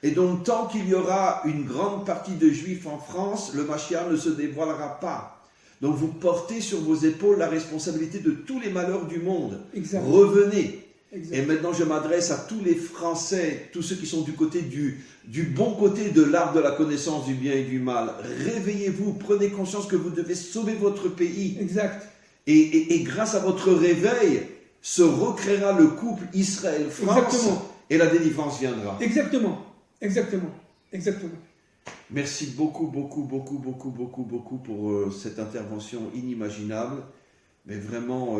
Et donc, tant qu'il y aura une grande partie de juifs en France, le Mashiach ne se dévoilera pas. Donc vous portez sur vos épaules la responsabilité de tous les malheurs du monde. Exactement. Revenez. Exactement. Et maintenant je m'adresse à tous les Français, tous ceux qui sont du côté du bon côté de l'arbre de la connaissance du bien et du mal. Réveillez-vous, prenez conscience que vous devez sauver votre pays. Exact. Et grâce à votre réveil, se recréera le couple Israël-France. Exactement. Et la délivrance viendra. Exactement. Merci beaucoup pour cette intervention inimaginable, mais vraiment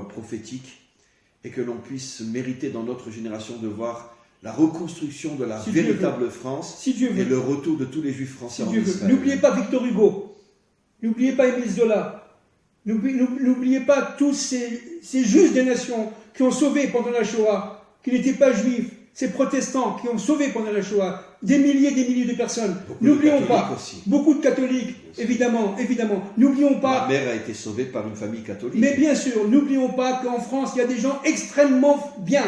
prophétique, et que l'on puisse mériter dans notre génération de voir la reconstruction de la véritable France et le retour de tous les Juifs français en Israël. N'oubliez pas Victor Hugo, n'oubliez pas Émile Zola, N'oubliez pas tous ces justes des nations qui ont sauvé pendant la Shoah, qui n'étaient pas juifs, ces protestants qui ont sauvé pendant la Shoah, des milliers de personnes. N'oublions pas, aussi. Beaucoup de catholiques, évidemment. N'oublions pas. Ma mère a été sauvée par une famille catholique. Mais bien sûr, n'oublions pas qu'en France, il y a des gens extrêmement bien.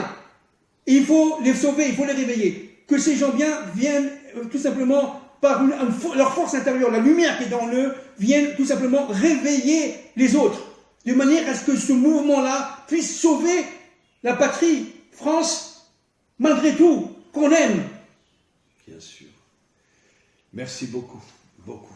Et il faut les sauver, il faut les réveiller. Que ces gens bien viennent tout simplement par leur force intérieure, la lumière qui est dans eux, viennent tout simplement réveiller les autres. De manière à ce que ce mouvement-là puisse sauver la patrie, France, malgré tout, qu'on aime. Bien sûr. Merci beaucoup, beaucoup.